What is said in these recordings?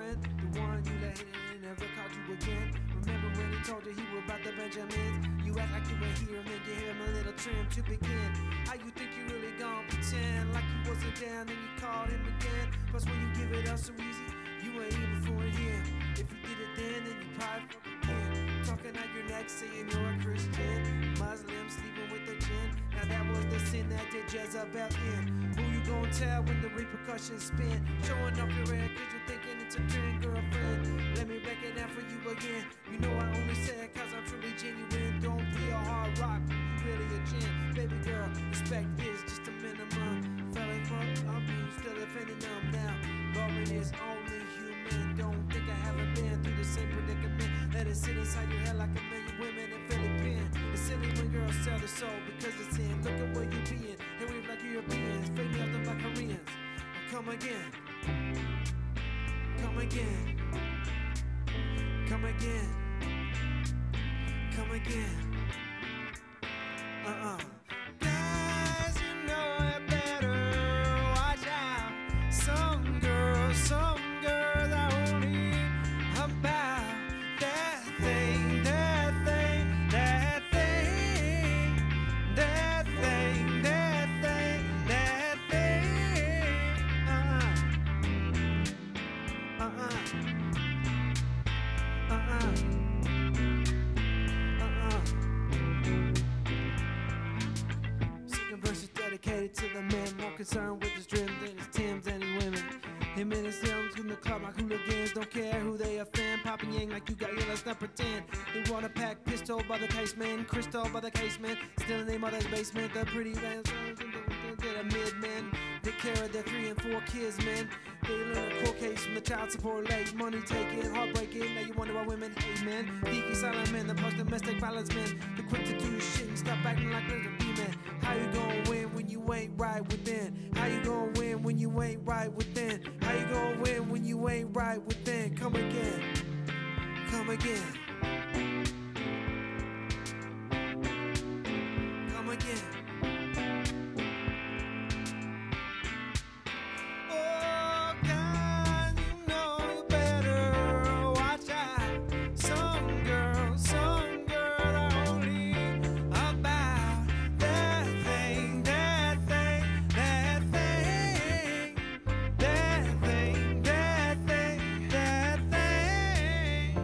friend, the one you let hit and never called you again. Remember when he told you he was about the Benjamins? You act like you were here and then give him a little trim to begin. How you think you really gon' pretend like you wasn't down and you called him again? Plus when you give it up so easy, you ain't even fooling him. If you did it then you probably fucking can. Talking out your neck saying you're a Christian, Muslim sleeping with the jinn. Now that was the sin that did Jezebel in. Who you gon' tell when the repercussions spin? Showing off your head cause you're thinking it's a trend, girlfriend. Let me break it down for you again. You know I only say it cause I'm truly genuine. Don't be a hard rock, you really a gin. Baby girl, respect is just a minimum. Fell in fuck, I'll be still defending them now. Loving is only human. Don't think I haven't been through the same predicament. Let it sit inside your head like a million women in Philippines. It's silly when girls sell their soul because it's in. Look at where you being. They wave like Europeans, fake me out them like Koreans. Come again, come again, come again, come again. Guys, you know it better. Watch out. Some girls are only about that thing, that thing, that thing, that thing, that thing, that thing. Second verse is dedicated to the man more concerned with his dreams than his Timbs and his women. Him and his films in the club like hooligans, don't care who they offend. Popping yang like you got you, let's not pretend. They wanna pack pistol by the casement, crystal by the casement. Still in their mother's basement, the pretty man, they're a mid-man. Take care of their 3 and 4 kids, man. They learn a court case from the child support late. Money taken, heartbreaking, now you wonder why women hate men. Geeky silent men, the post domestic violence men. They're quick to do shit and stop acting like they're the B-man. How you gonna win when you ain't right within? How you gonna win when you ain't right within? How you gonna win when you ain't right within? Come again, come again, come again. Oh God, you know you better watch out. Some girls are only about that thing, that thing, that thing, that thing, that thing, that thing.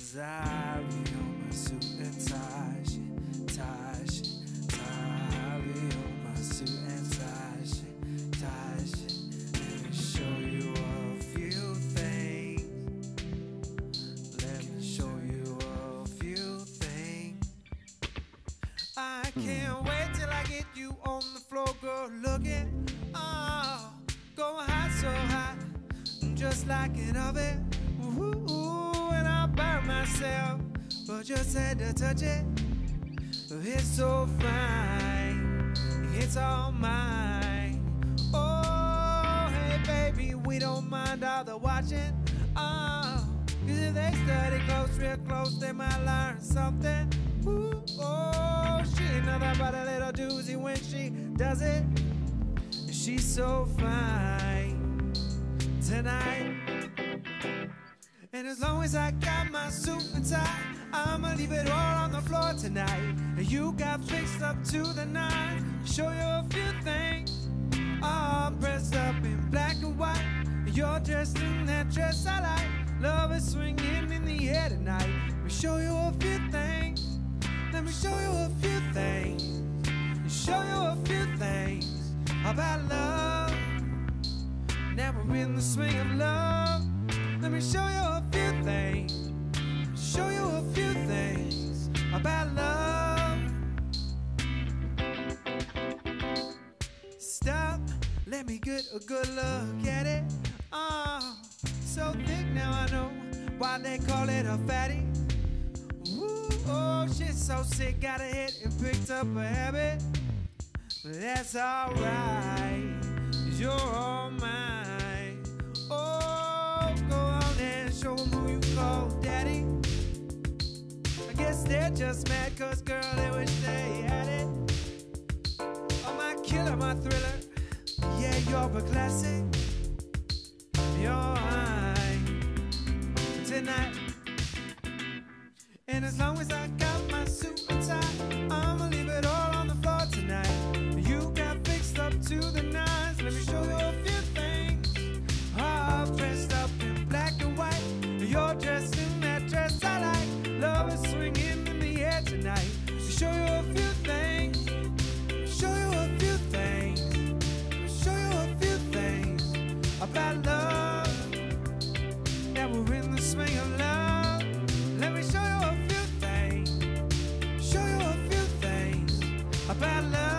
'cause I be on my suit and tie shit, tie shit, tie. Be on my suit and tie shit, tie shit. Let me show you a few things. Let me show you a few things. I can't wait till I get you on the floor, girl, looking, oh, go high, so high, just like an oven. Ooh, and I'll burn myself, but just had to touch it. It's so fine, it's all mine. Oh, hey baby, we don't mind all the watching. Oh, 'cause if they study close, real close, they might learn something. Ooh, oh, she ain't nothing but a little doozy when she does it. She's so fine tonight. And as long as I got my suit and tie, I'ma leave it all on the floor tonight. And you got fixed up to the nines. Show you a few things, all dressed up in black and white. You're dressed in that dress I like. Love is swinging in the air tonight. Let me show you a few things. Let me show you a few things. Show you a few things about love. Now we're in the swing of love. Let me show you a few things. Show you a few things about love. Stop, let me get a good look at it. Oh, so thick now I know why they call it a fatty. Ooh, oh, she's so sick, got a hit and picked up a habit. But that's alright, 'cause you're all mine. Oh, go on and show them who you call daddy. I guess they're just mad 'cause girl, they wish they had it. Oh, my killer, my thriller, yeah, you're a classic. You're mine tonight. And as long as I got my suit and tie, I'ma leave it all on the floor tonight. You got fixed up to the nines. Let me show you a few things. All dressed up in black and white. You're dressed in that dress I like. Love is swinging in the air tonight. To show you a few things. Show you a few things. Show you a few things about love. Now we're in the swing of love. Let me show you a few things. Show you a few things about love.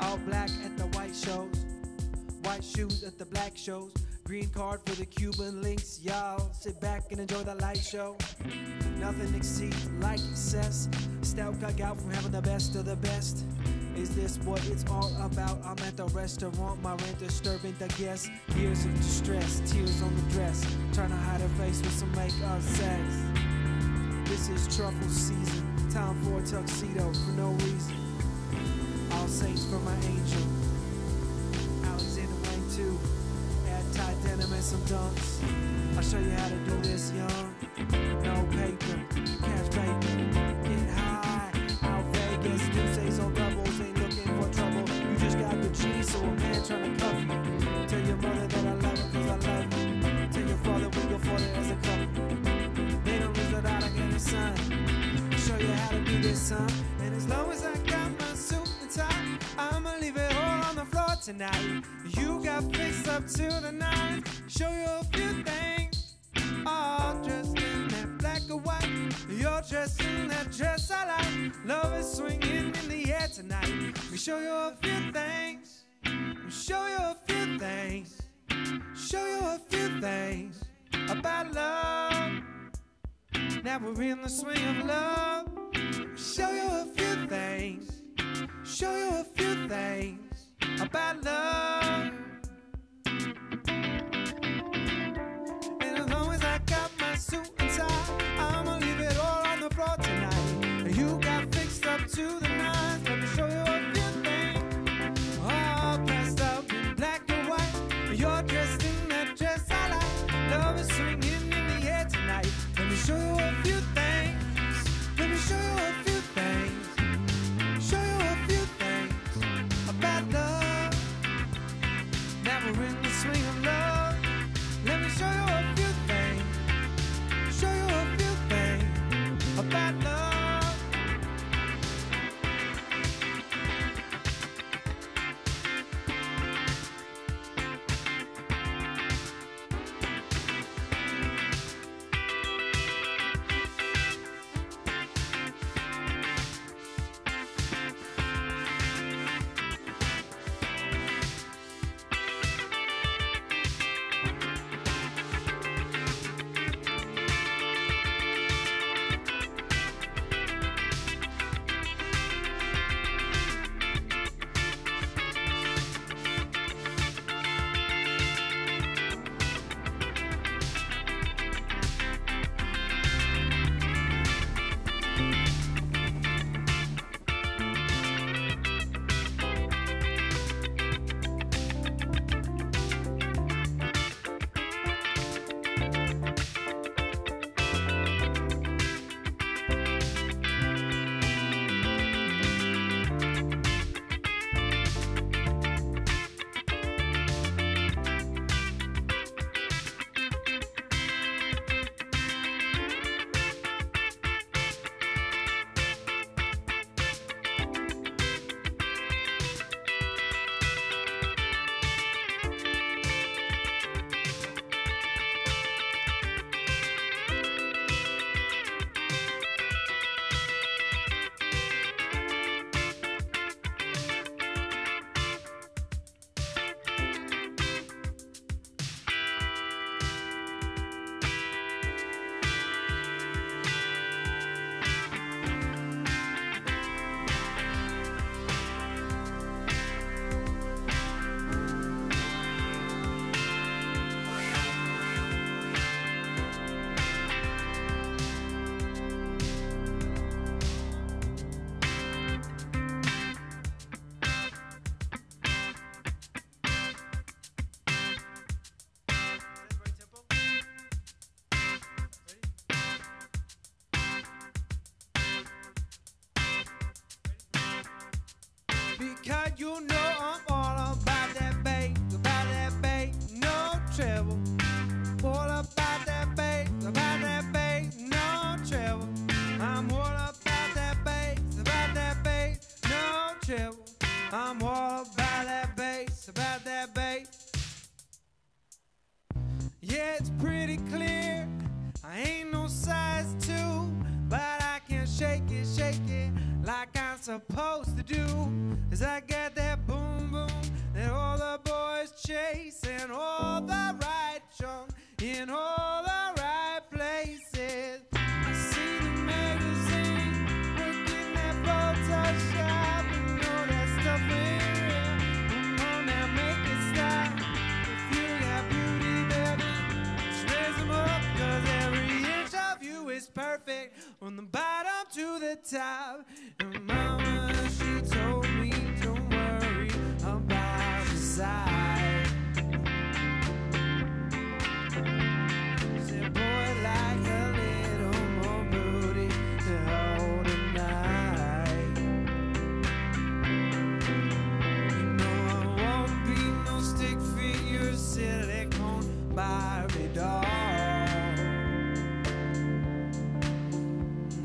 All black at the white shows, white shoes at the black shows, green card for the Cuban links. Y'all sit back and enjoy the light show. Nothing exceeds like excess. Stout cut out from having the best of the best. Is this what it's all about? I'm at the restaurant, my rent disturbing the guests. Years of distress, tears on the dress, trying to hide her face with some makeup sex. This is truffle season, time for a tuxedo for no reason. All saints for my angel, Alexander Wang too. Add tight denim and some dunks. I'll show you how to do this, young. No paper, cash paper, get high. Out Vegas, Tuesdays on doubles, ain't looking for trouble. You just got the G, so a man trying to cuff you. Tell your mother that I love her 'cause I love you. Tell your father we go for it as a couple. They don't lose it out again, his son. I'll show you how to do this, son. And as long as I got my suit and tie, I'ma leave it all on the floor tonight. You got fixed up to the nines. Show you a few things. All dressed in that black and white. You're dressed in that dress I like. Love is swinging in the air tonight. Let me show you a few things. Show you a few things. Show you a few things about love. Now we're in the swing of love. Show you a few things. Show you a few things about love. And as long as I got my suit and tie, I'ma leave it all on the floor tonight. You got fixed up to the nines. Let me show you a few things. All dressed up in black and white. You're dressed in that dress I like. Love is swinging in the air tonight. Let me show you a few things. Let me show you a few things. Show you a few things about love. Now we're in the swing of love. Let me show you a few things. Show you a few things about love. Because you know I'm all about that bass, no trouble. All about that bass, no trouble. I'm all about that bass, no trouble. I'm all about that bass. Yeah, it's pretty clear, I ain't no size 2, but I can shake it like I'm supposed to do. 'Cause I got that boom boom that all the boys chase, and all the right junk in all the right places. I see the magazine, working that Photoshop, and all that stuff ain't real. Come on now, make it stop. If you got beauty, baby, just raise them up, 'cause every inch of you is perfect, from the bottom to the top. And mama, she told me, don't worry about your side. She said, boy, like a little more booty to hold tonight. You know I won't be no stick figure, silicone Barbie doll.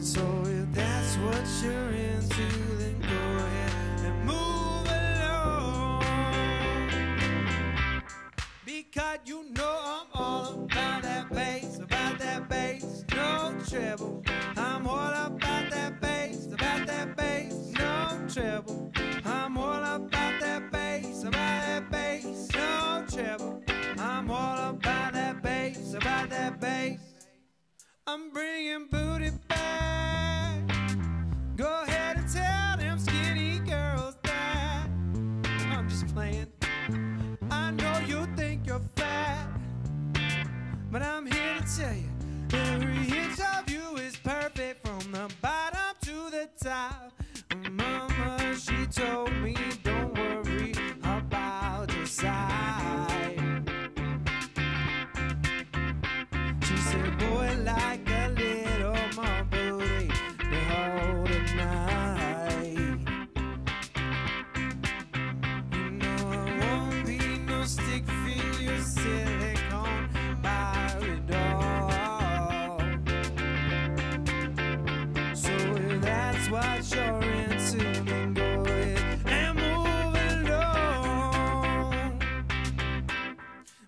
So if that's what you're into, then go ahead and move along. Because you know I'm all about that bass, no trouble. I'm all about that bass, no trouble. I'm all about that bass, no trouble. I'm all about that bass. I'm bringing booty back. Go ahead and tell them skinny girls that. I'm just playing. I know you think you're fat, but I'm here to tell you, every inch of you is perfect, from the bottom to the top. Mama, she told me, don't worry about your side. She said, boy, like a little more booty to hold tonight. You know I won't be no stick figure, silicone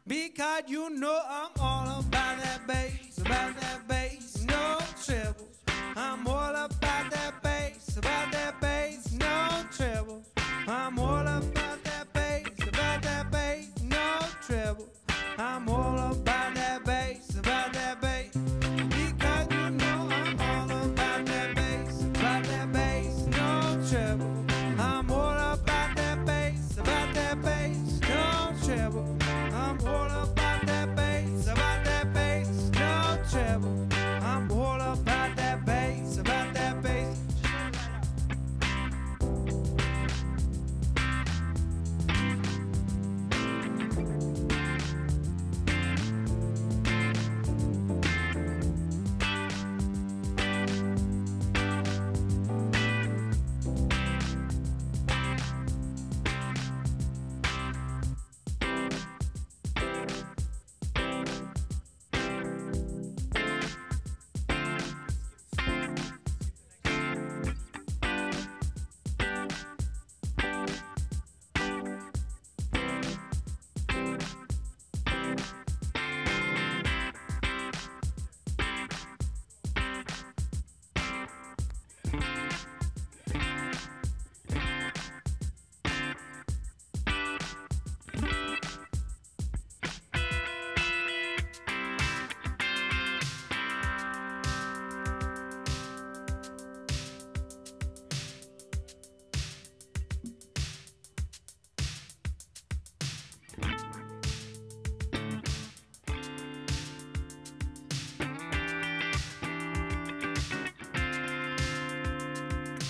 Because you know I'm all about that bass, no treble. I'm all about that bass, no treble. I'm all about that bass, no treble. I'm all about that bass, because you know I'm all about that bass, no treble. I'm all about that bass, no treble. I'm all about that bass, no treble. I'm all about that bass,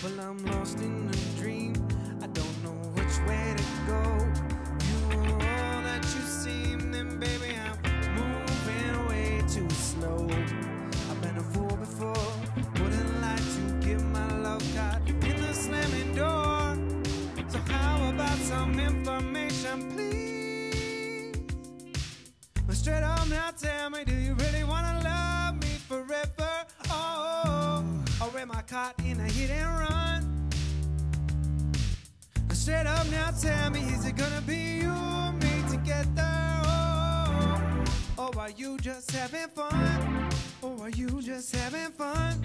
well, I'm lost in a dream. I don't know which way to go. You are all that you seem, then baby I'm moving way too slow. I've been a fool before, wouldn't like to give my love caught in the slamming door. So how about some information, please? Well, straight up now tell me, do you really wanna love me forever? Oh, or am I caught in a hit and run? Straight up now tell me, is it gonna be you and me together? Oh, or are you just having fun? Or are you just having fun?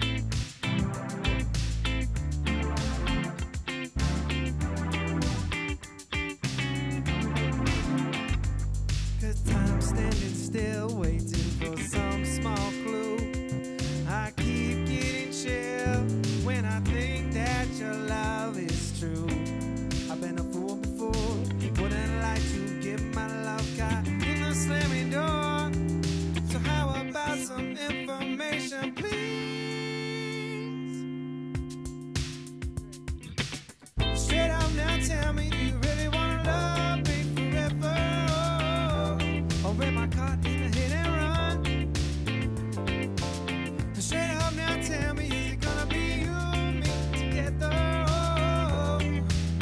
Cause time's standing still, waiting for some small clue. I keep getting chilled when I think that your love is true. I've been a fool before, wouldn't like to give my love caught in the slamming door. So how about some information, please? Straight up now tell me, do you really wanna love me forever? Or am I caught in a hit and run? Straight up now tell me, is it gonna be you and me together?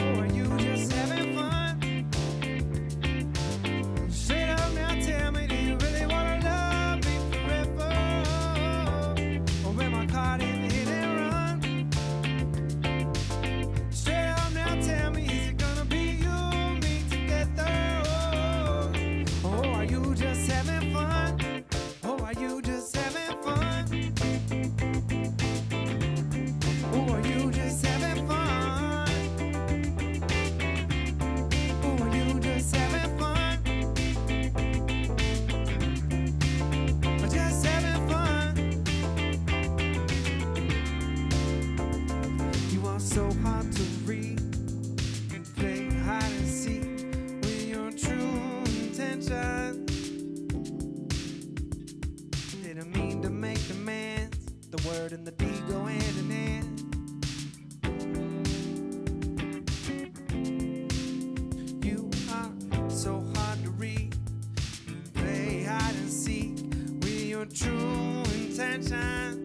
Or are you just having fun? Straight up now tell me, do you really wanna love me forever? Or am I caught in the hit and run? Straight up now tell me, is it gonna be you and me together? Or are you just having fun? Or are you just having fun? Or are you just having fun? Or are you just having fun? Or just having fun? You are so hard to read. You play hide and seek with your true intention. Didn't mean to make demands. The word and the deed go hand in hand. You are so hard to read. You play hide and seek with your true intention.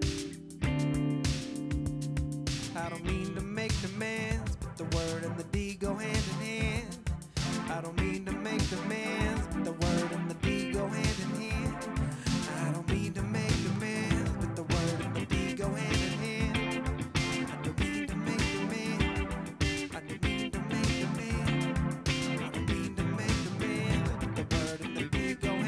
I don't mean to make demands, but the word and the deed go hand in hand. I don't mean to make demands, but the word and the deed go hand in hand. I don't mean to make demands, but the word and the deed go hand in hand. I don't mean to make demands. I don't mean to make demands. I don't mean to make demands, but the word and the deed go hand in hand.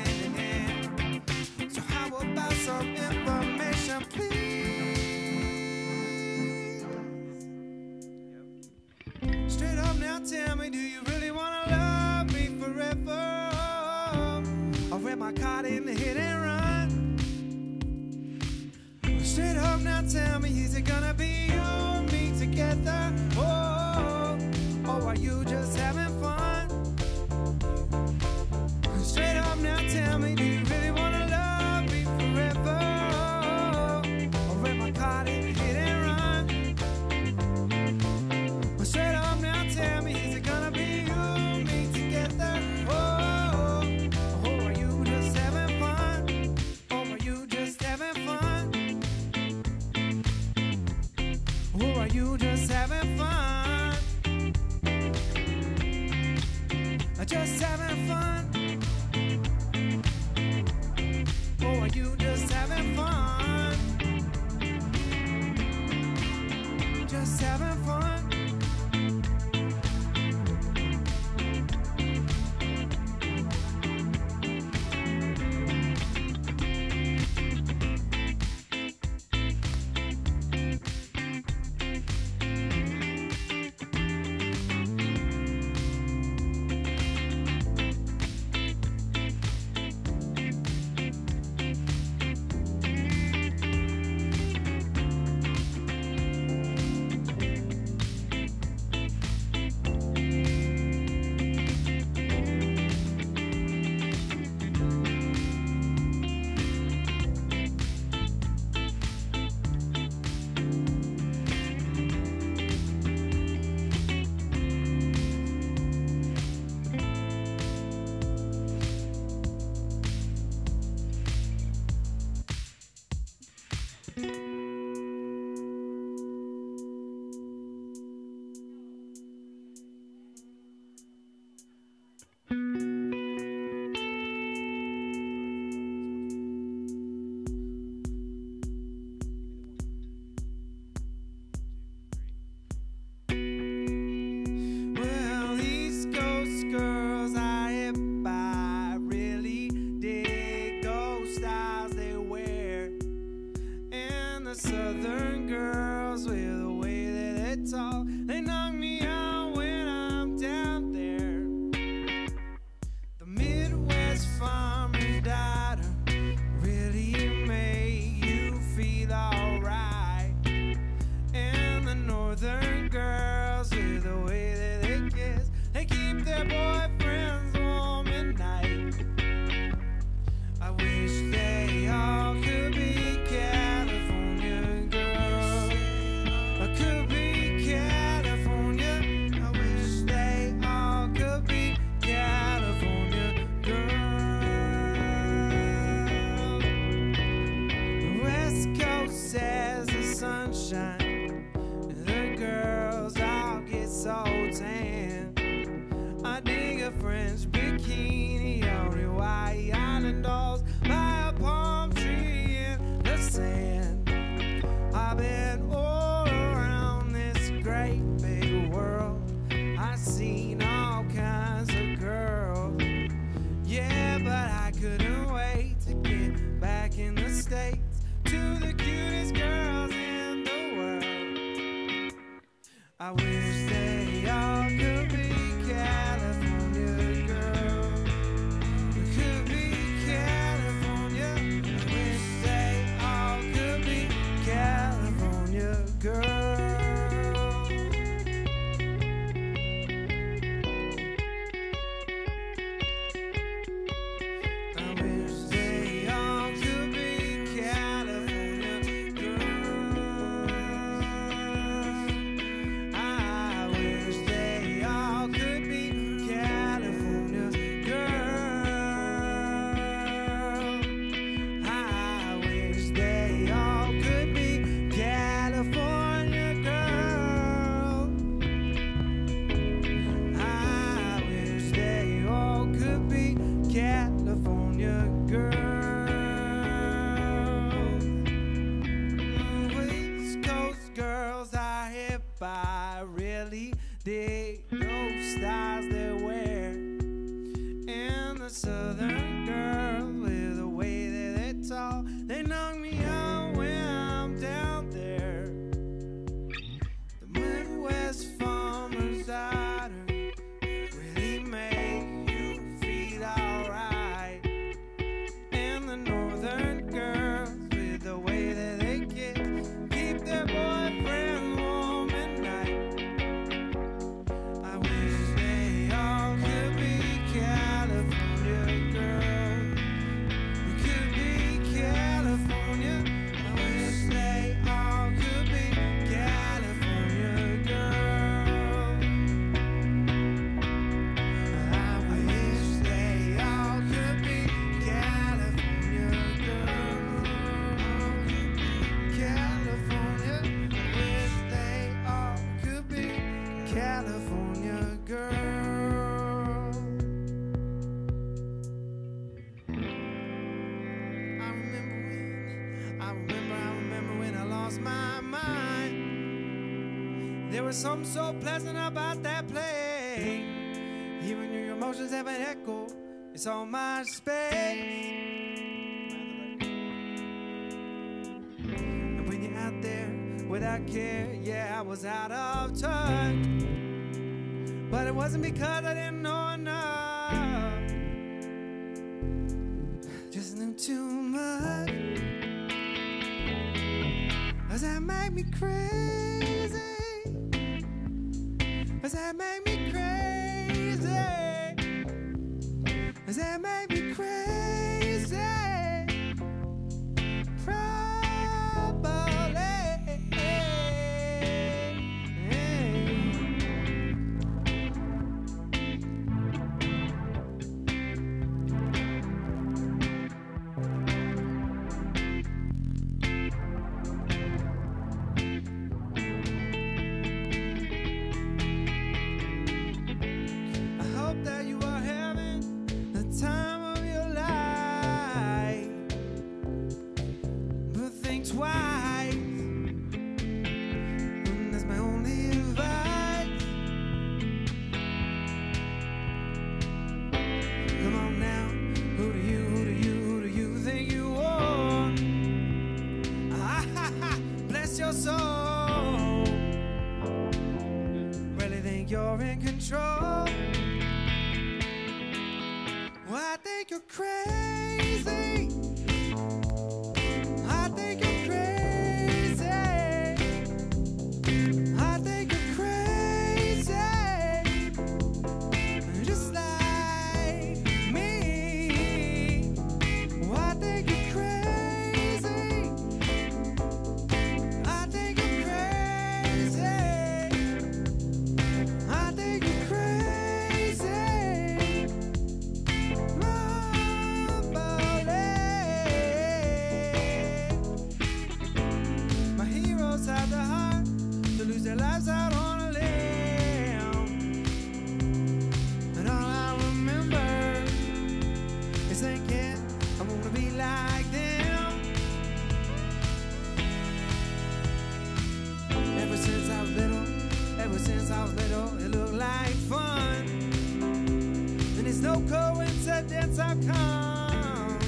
I caught in the hit and run. Straight up now, tell me, is it gonna be you and me together? Oh, or are you just having fun? Straight up now, tell me, do you really wanna love me forever? Or am I caught in the hit and run? Straight up now, tell me, is it gonna be you and me together? Oh, or are you just having fun? Or are you just having fun? Or are you just having fun? Just having fun? Or are you just having fun? Just having fun? Southern girls with the way that they talk, they knock me out when I'm down there. The Midwest farmer's daughter really made you feel alright. And the Northern girls with the way that they kiss, they keep their boyfriends warm at night. I wish they all could be the girls all get so tan. I dig a French bikini on the White Island dolls by a palm tree in the sand. I've been all around this great big world. I've seen all kinds of girls. Yeah, but I couldn't wait to get back in the States to the cutest girls in the world. I wish they all could be California girls. Could be California. I wish they all could be California girls. I wish they all could be California girls. I wish they all could be California girls. I wish they all could be California girls. I wish they all could be California girls. West Coast girls are hip. I really dig those styles they wear. And the Southern girls with the way that they talk, they knock me out when I'm down there. The Midwest farmer's daughter really made you feel alright. There was something so pleasant about that place. Even your emotions have an echo. It's all my space. And when you're out there without care, yeah, I was out of touch. But it wasn't because I didn't know enough. Just knew too much. Does that make me crazy? Does that make me crazy? Does that make me crazy? Probably. Twice, and that's my only advice. Come on now, who do you think you are? Bless your soul. Really think you're in control? Well, I think you're crazy. I think you're crazy. I think you're crazy. Just like me. Oh, I think you're crazy. I think you're crazy. I think you're crazy. Have the heart to lose their lives out on a limb, and all I remember is thinking I wanna be like them. Ever since I was little, it looked like fun, and it's no coincidence I've come,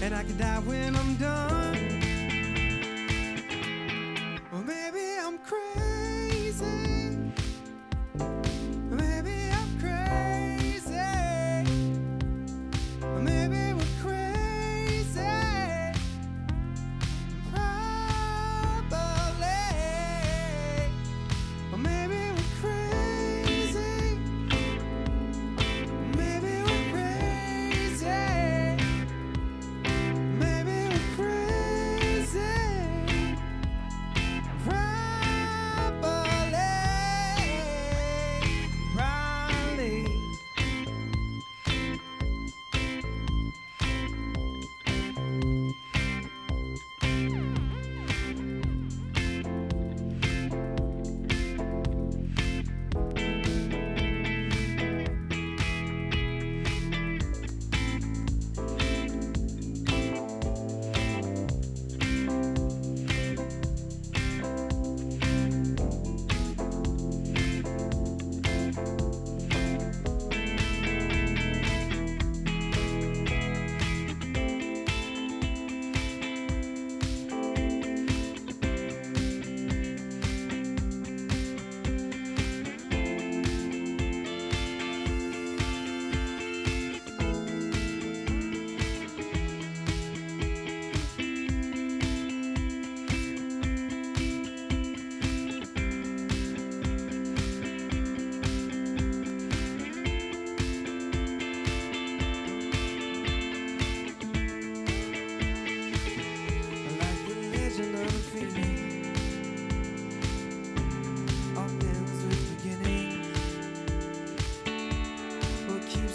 and I can die when I'm done. Or maybe I'm crazy. Maybe I'm crazy. Or maybe we're crazy. Probably. Or maybe we're crazy. Maybe we're crazy. Maybe we're crazy.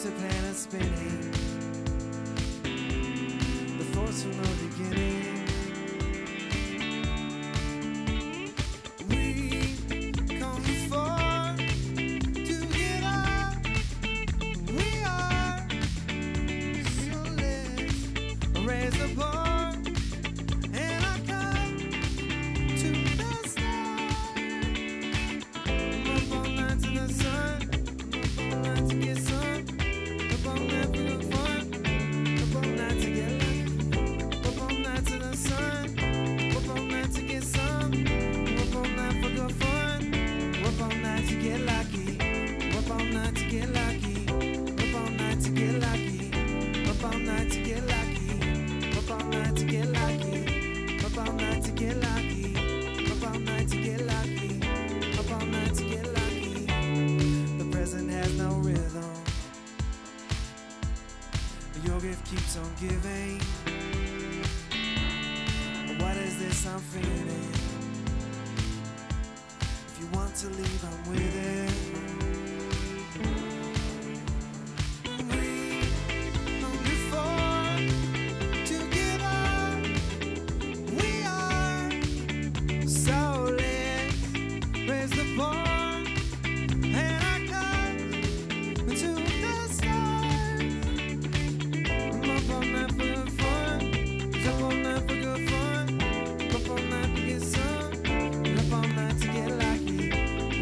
The planet spinning, the force from the beginning. We come far together. We are, so let's raise the bar, and I come to the stars. Your gift keeps on giving. What is this I'm feeling? If you want to leave, I'm with it. Up all night to get lucky.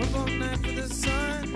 Up all night for the sun.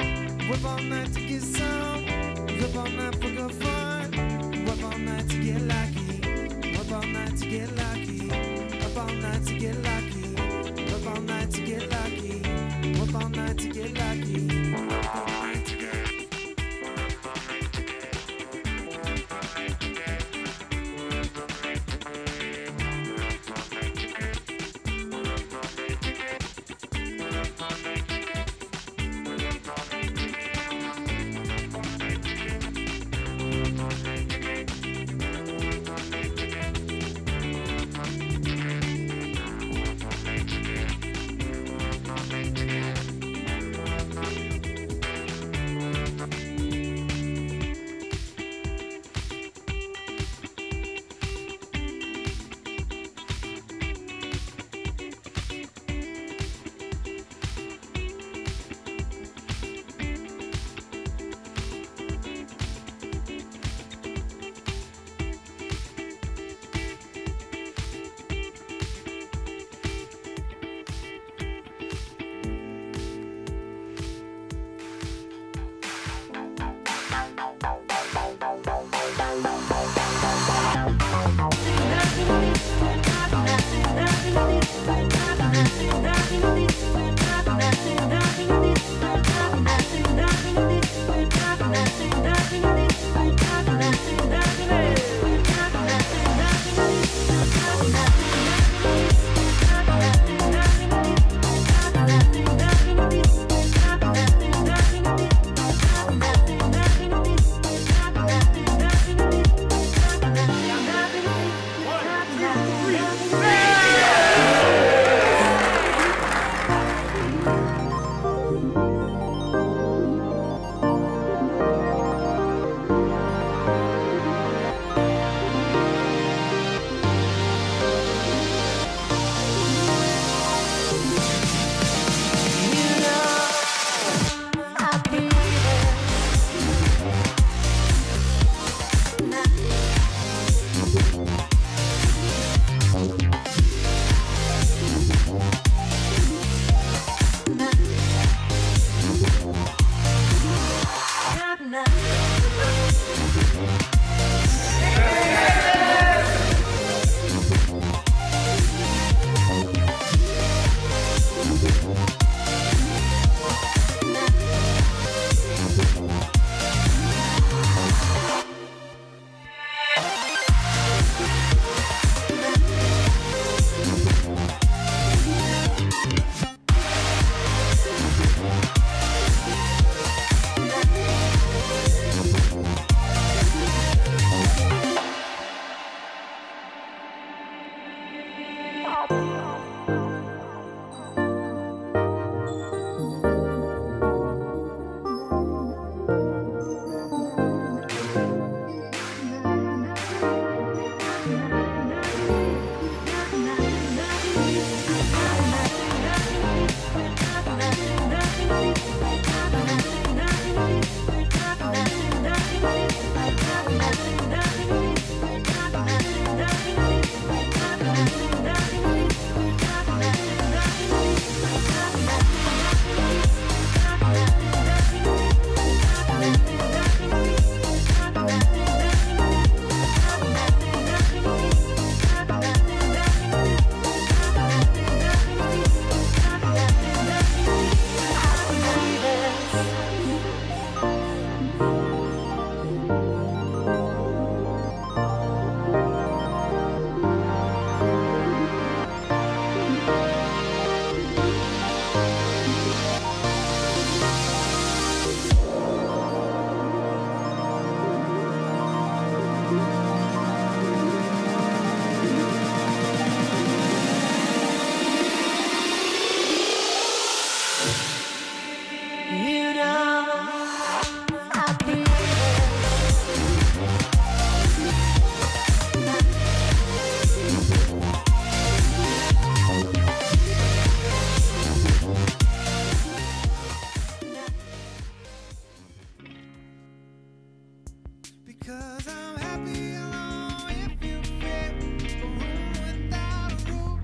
'Cause I'm happy alone if you fit a room without a roof.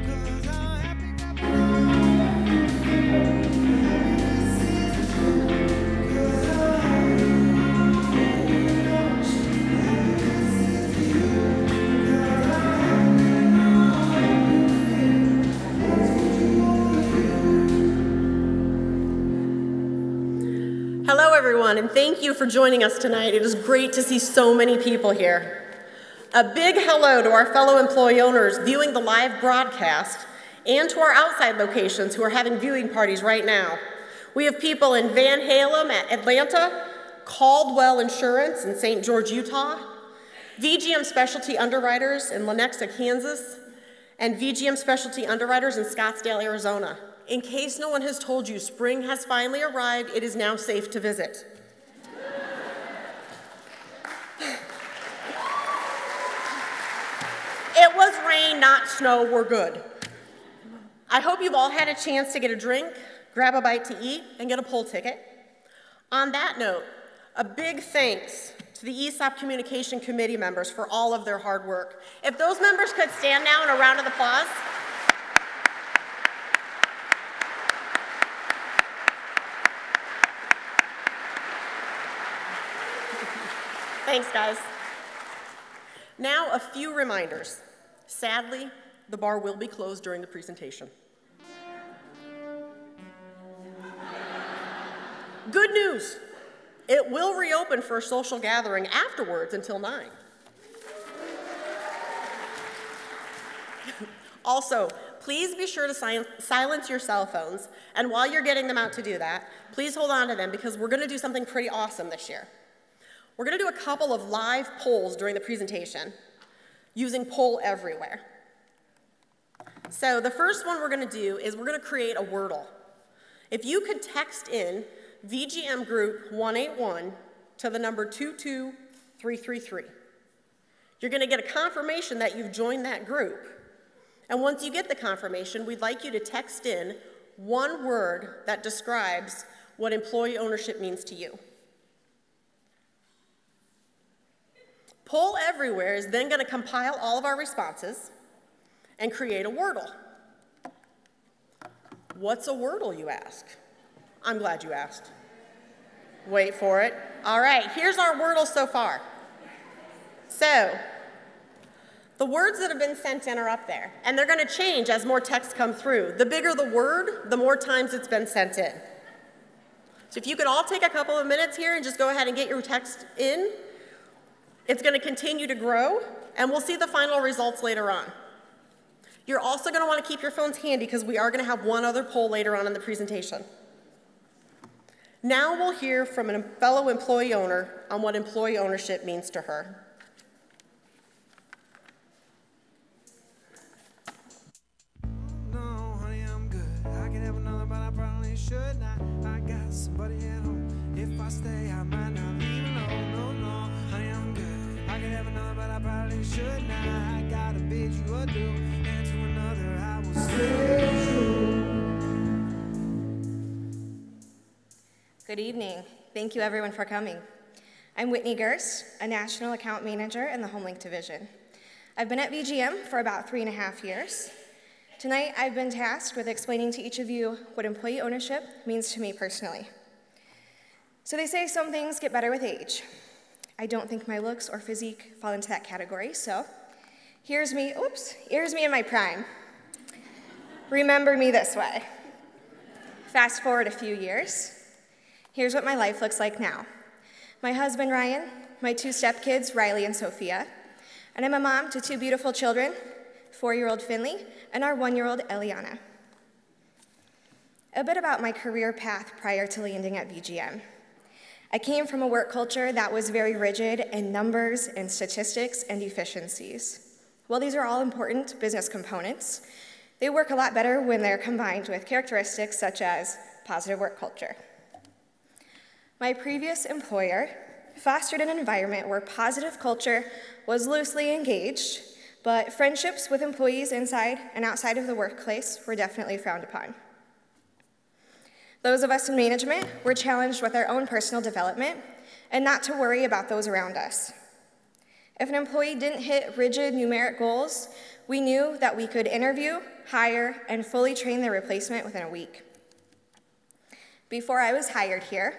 'Cause I'm happy clapping along. Hello, everyone, and thank you for joining us tonight. It is great to see so many people here. A big hello to our fellow employee owners viewing the live broadcast and to our outside locations who are having viewing parties right now. We have people in Van Halem at Atlanta, Caldwell Insurance in St. George, Utah, VGM Specialty Underwriters in Lenexa, Kansas, and VGM Specialty Underwriters in Scottsdale, Arizona. In case no one has told you, spring has finally arrived. It is now safe to visit. It was rain, not snow. We're good. I hope you've all had a chance to get a drink, grab a bite to eat, and get a poll ticket. On that note, a big thanks to the ESOP Communication Committee members for all of their hard work. If those members could stand now in a round of applause. Thanks, guys. Now, a few reminders. Sadly, the bar will be closed during the presentation. Good news, it will reopen for a social gathering afterwards until 9. Also, please be sure to silence your cell phones, and while you're getting them out to do that, please hold on to them because we're going to do something pretty awesome this year. We're going to do a couple of live polls during the presentation using Poll Everywhere. So the first one we're going to do is we're going to create a Wordle. If you could text in VGM Group 181 to the number 22333, you're going to get a confirmation that you've joined that group. And once you get the confirmation, we'd like you to text in one word that describes what employee ownership means to you. Poll Everywhere is then going to compile all of our responses and create a Wordle. What's a Wordle, you ask? I'm glad you asked. Wait for it. All right, here's our Wordle so far. So, the words that have been sent in are up there, and they're going to change as more text come through. The bigger the word, the more times it's been sent in. So if you could all take a couple of minutes here and just go ahead and get your text in, it's going to continue to grow, and we'll see the final results later on. You're also going to want to keep your phones handy because we are going to have one other poll later on in the presentation. Now we'll hear from a fellow employee owner on what employee ownership means to her. No, honey, I'm good. I could have another, but I probably should not. I got somebody at home. If I stay, I might not leave alone. No, no, honey, I'm good. I could have another, but I probably should not. I gotta bid you adieu, and to another I will stay true. Good evening. Thank you, everyone, for coming. I'm Whitney Gerst, a National Account Manager in the HomeLink Division. I've been at VGM for about 3.5 years. Tonight, I've been tasked with explaining to each of you what employee ownership means to me personally. So they say some things get better with age. I don't think my looks or physique fall into that category, so here's me in my prime. Remember me this way. Fast forward a few years. Here's what my life looks like now. My husband, Ryan, my 2 stepkids, Riley and Sophia, and I'm a mom to 2 beautiful children, 4-year-old Finley and our 1-year-old Eliana. A bit about my career path prior to landing at VGM. I came from a work culture that was very rigid in numbers and statistics and efficiencies. While these are all important business components, they work a lot better when they're combined with characteristics such as positive work culture. My previous employer fostered an environment where positive culture was loosely engaged, but friendships with employees inside and outside of the workplace were definitely frowned upon. Those of us in management were challenged with our own personal development and not to worry about those around us. If an employee didn't hit rigid numeric goals, we knew that we could interview, hire, and fully train their replacement within a week. Before I was hired here,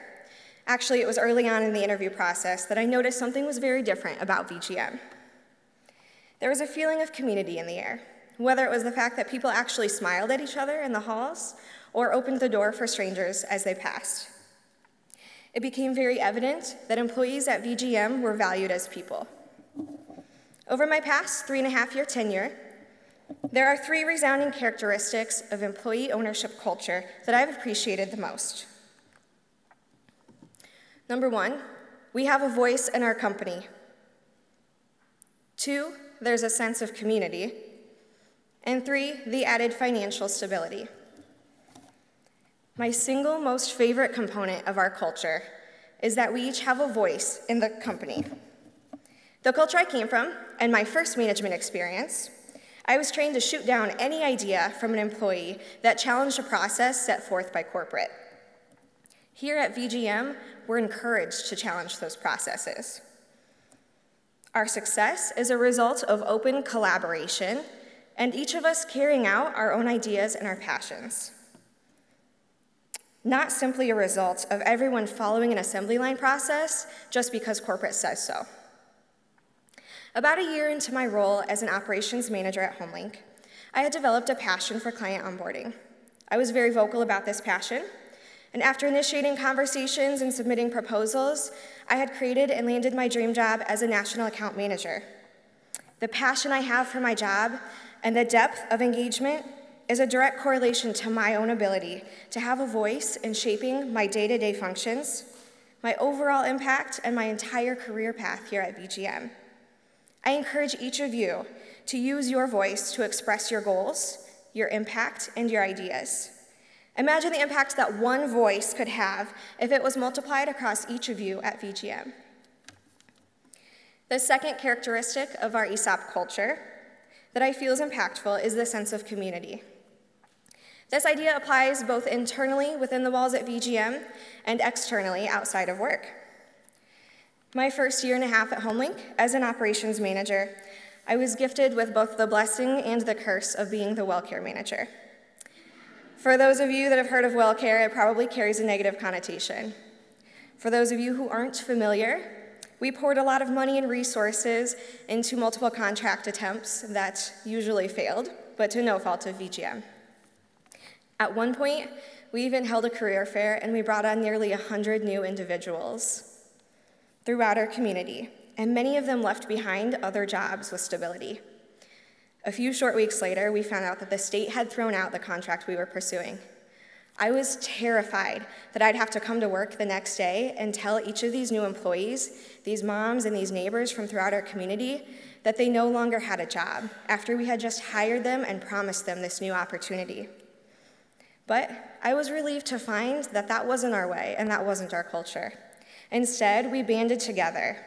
actually it was early on in the interview process that I noticed something was very different about VGM. There was a feeling of community in the air, whether it was the fact that people actually smiled at each other in the halls or opened the door for strangers as they passed. It became very evident that employees at VGM were valued as people. Over my past 3.5-year tenure, there are 3 resounding characteristics of employee ownership culture that I've appreciated the most. Number 1, we have a voice in our company. 2, there's a sense of community. And 3, the added financial stability. My single most favorite component of our culture is that we each have a voice in the company. The culture I came from, and my first management experience, I was trained to shoot down any idea from an employee that challenged a process set forth by corporate. Here at VGM, we're encouraged to challenge those processes. Our success is a result of open collaboration and each of us carrying out our own ideas and our passions. Not simply a result of everyone following an assembly line process just because corporate says so. About a year into my role as an operations manager at HomeLink, I had developed a passion for client onboarding. I was very vocal about this passion, and after initiating conversations and submitting proposals, I had created and landed my dream job as a national account manager. The passion I have for my job and the depth of engagement is a direct correlation to my own ability to have a voice in shaping my day-to-day functions, my overall impact, and my entire career path here at VGM. I encourage each of you to use your voice to express your goals, your impact, and your ideas. Imagine the impact that one voice could have if it was multiplied across each of you at VGM. The second characteristic of our ESOP culture that I feel is impactful is the sense of community. This idea applies both internally within the walls at VGM and externally outside of work. My first 1.5 years at HomeLink as an operations manager, I was gifted with both the blessing and the curse of being the WellCare manager. For those of you that have heard of WellCare, it probably carries a negative connotation. For those of you who aren't familiar, we poured a lot of money and resources into multiple contract attempts that usually failed, but to no fault of VGM. At one point, we even held a career fair and we brought on nearly 100 new individuals throughout our community, and many of them left behind other jobs with stability. A few short weeks later, we found out that the state had thrown out the contract we were pursuing. I was terrified that I'd have to come to work the next day and tell each of these new employees, these moms and these neighbors from throughout our community, that they no longer had a job after we had just hired them and promised them this new opportunity. But I was relieved to find that that wasn't our way and that wasn't our culture. Instead, we banded together.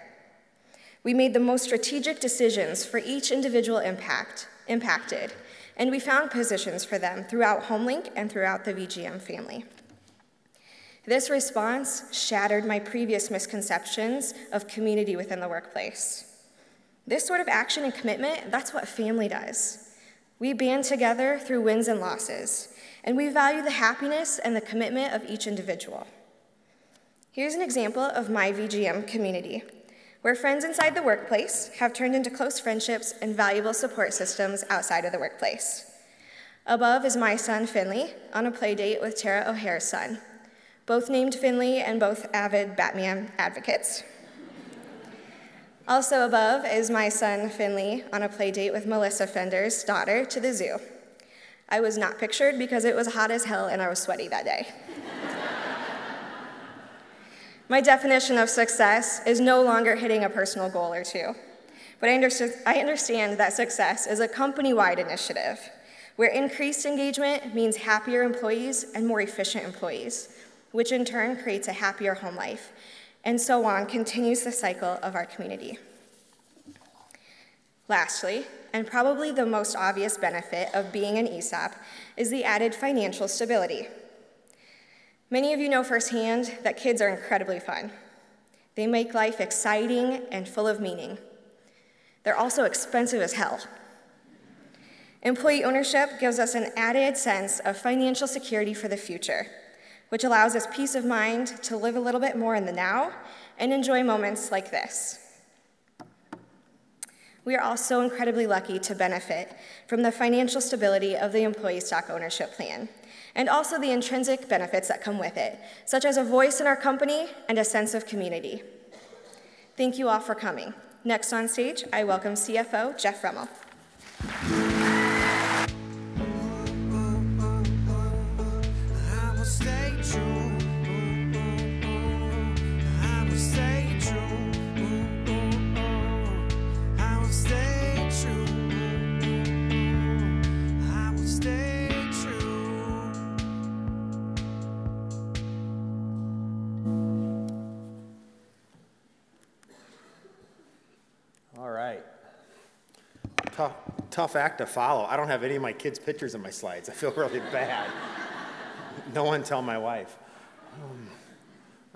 We made the most strategic decisions for each individual impacted, and we found positions for them throughout HomeLink and throughout the VGM family. This response shattered my previous misconceptions of community within the workplace. This sort of action and commitment, that's what family does. We band together through wins and losses, and we value the happiness and the commitment of each individual. Here's an example of my VGM community, where friends inside the workplace have turned into close friendships and valuable support systems outside of the workplace. Above is my son, Finley, on a play date with Tara O'Hare's son, both named Finley and both avid Batman advocates. Also above is my son, Finley, on a play date with Melissa Fender's daughter to the zoo. I was not pictured because it was hot as hell and I was sweaty that day. My definition of success is no longer hitting a personal goal or two, but I understand that success is a company-wide initiative where increased engagement means happier employees and more efficient employees, which in turn creates a happier home life, and so on continues the cycle of our community. Lastly, and probably the most obvious benefit of being an ESOP, is the added financial stability. Many of you know firsthand that kids are incredibly fun. They make life exciting and full of meaning. They're also expensive as hell. Employee ownership gives us an added sense of financial security for the future, which allows us peace of mind to live a little bit more in the now and enjoy moments like this. We are also incredibly lucky to benefit from the financial stability of the employee stock ownership plan, and also the intrinsic benefits that come with it, such as a voice in our company and a sense of community. Thank you all for coming. Next on stage, I welcome CFO Jeff Rummel. I will stay true. I will stay true. I will stay true. I will stay true. All right. Tough act to follow. I don't have any of my kids' pictures in my slides. I feel really bad. No one tell my wife.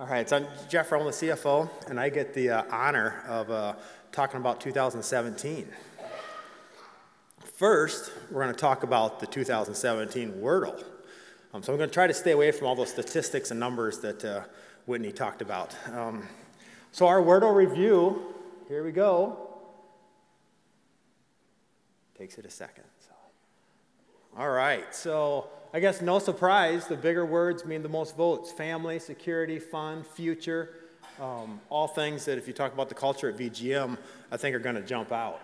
All right, so I'm Jeff Rummel, the CFO, and I get the honor of talking about 2017. First, we're going to talk about the 2017 Wordle. So I'm going to try to stay away from all those statistics and numbers that Whitney talked about. So our Wordle review, here we go. Takes it a second. So. All right, so I guess no surprise, the bigger words mean the most votes. Family, security, fun, future, all things that if you talk about the culture at VGM, I think are going to jump out.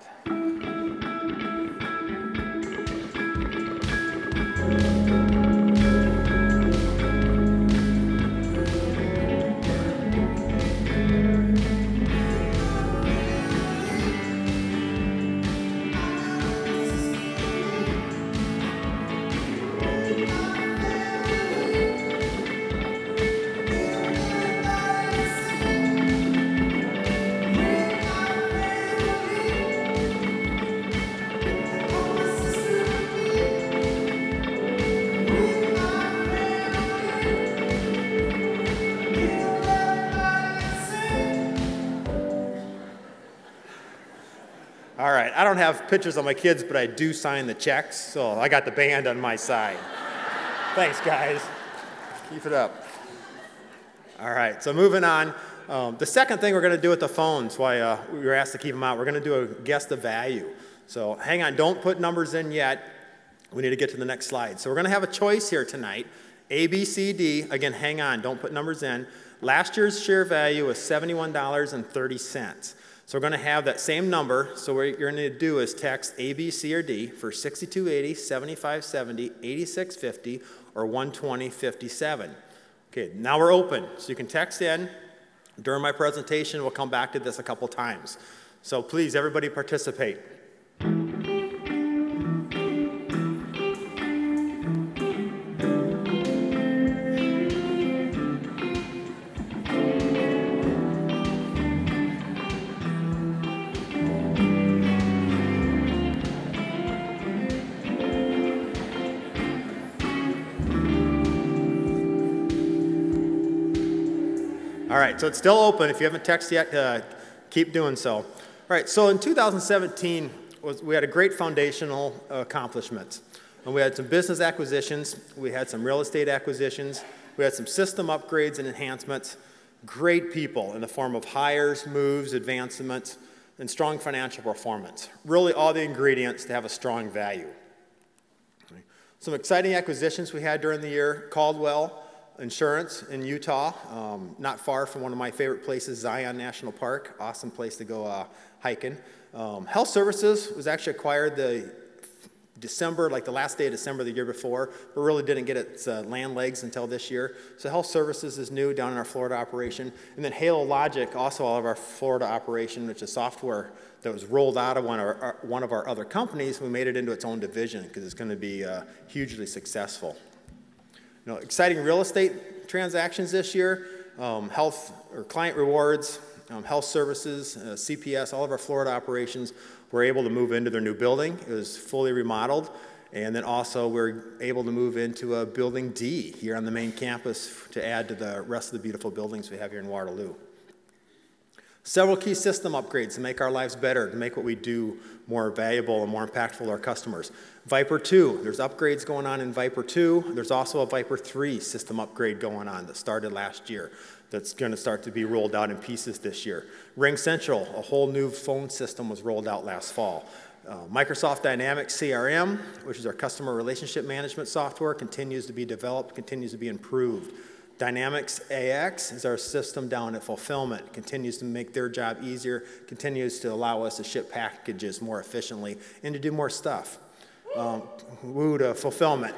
All right, I don't have pictures of my kids, but I do sign the checks, so I got the band on my side. Thanks, guys. Keep it up. All right, so moving on. The second thing we're going to do with the phones, why we were asked to keep them out, we're going to do a guess the value. So hang on, don't put numbers in yet. We need to get to the next slide. So we're going to have a choice here tonight. A, B, C, D. Again, hang on, don't put numbers in. Last year's share value was $71.30. So we're going to have that same number. So what you're going to do is text A, B, C, or D for 6280, 7570, 8650, or 12057. Okay, now we're open. So you can text in. During my presentation, we'll come back to this a couple times. So please, everybody participate. All right, so it's still open. If you haven't texted yet, keep doing so. All right, so in 2017, we had a great foundational accomplishments. And we had some business acquisitions. We had some real estate acquisitions. We had some system upgrades and enhancements. Great people in the form of hires, moves, advancements, and strong financial performance. Really all the ingredients to have a strong value. Some exciting acquisitions we had during the year. Caldwell Insurance in Utah, not far from one of my favorite places, Zion National Park. Awesome place to go hiking. Health Services was actually acquired the December, like the last day of December the year before, but really didn't get its land legs until this year. So Health Services is new down in our Florida operation. And then Halo Logic, also all of our Florida operation, which is software that was rolled out of one of our other companies. We made it into its own division because it's going to be hugely successful. You know, exciting real estate transactions this year, health or client rewards, health services, CPS, all of our Florida operations were able to move into their new building. It was fully remodeled. And then also we're able to move into a building D here on the main campus to add to the rest of the beautiful buildings we have here in Waterloo. Several key system upgrades to make our lives better, to make what we do more valuable and more impactful to our customers. Viper 2, there's upgrades going on in Viper 2. There's also a Viper 3 system upgrade going on that started last year that's going to start to be rolled out in pieces this year. Ring Central, a whole new phone system was rolled out last fall. Microsoft Dynamics CRM, which is our customer relationship management software, continues to be developed, continues to be improved. Dynamics AX is our system down at fulfillment, continues to make their job easier, continues to allow us to ship packages more efficiently and to do more stuff. Woo to fulfillment.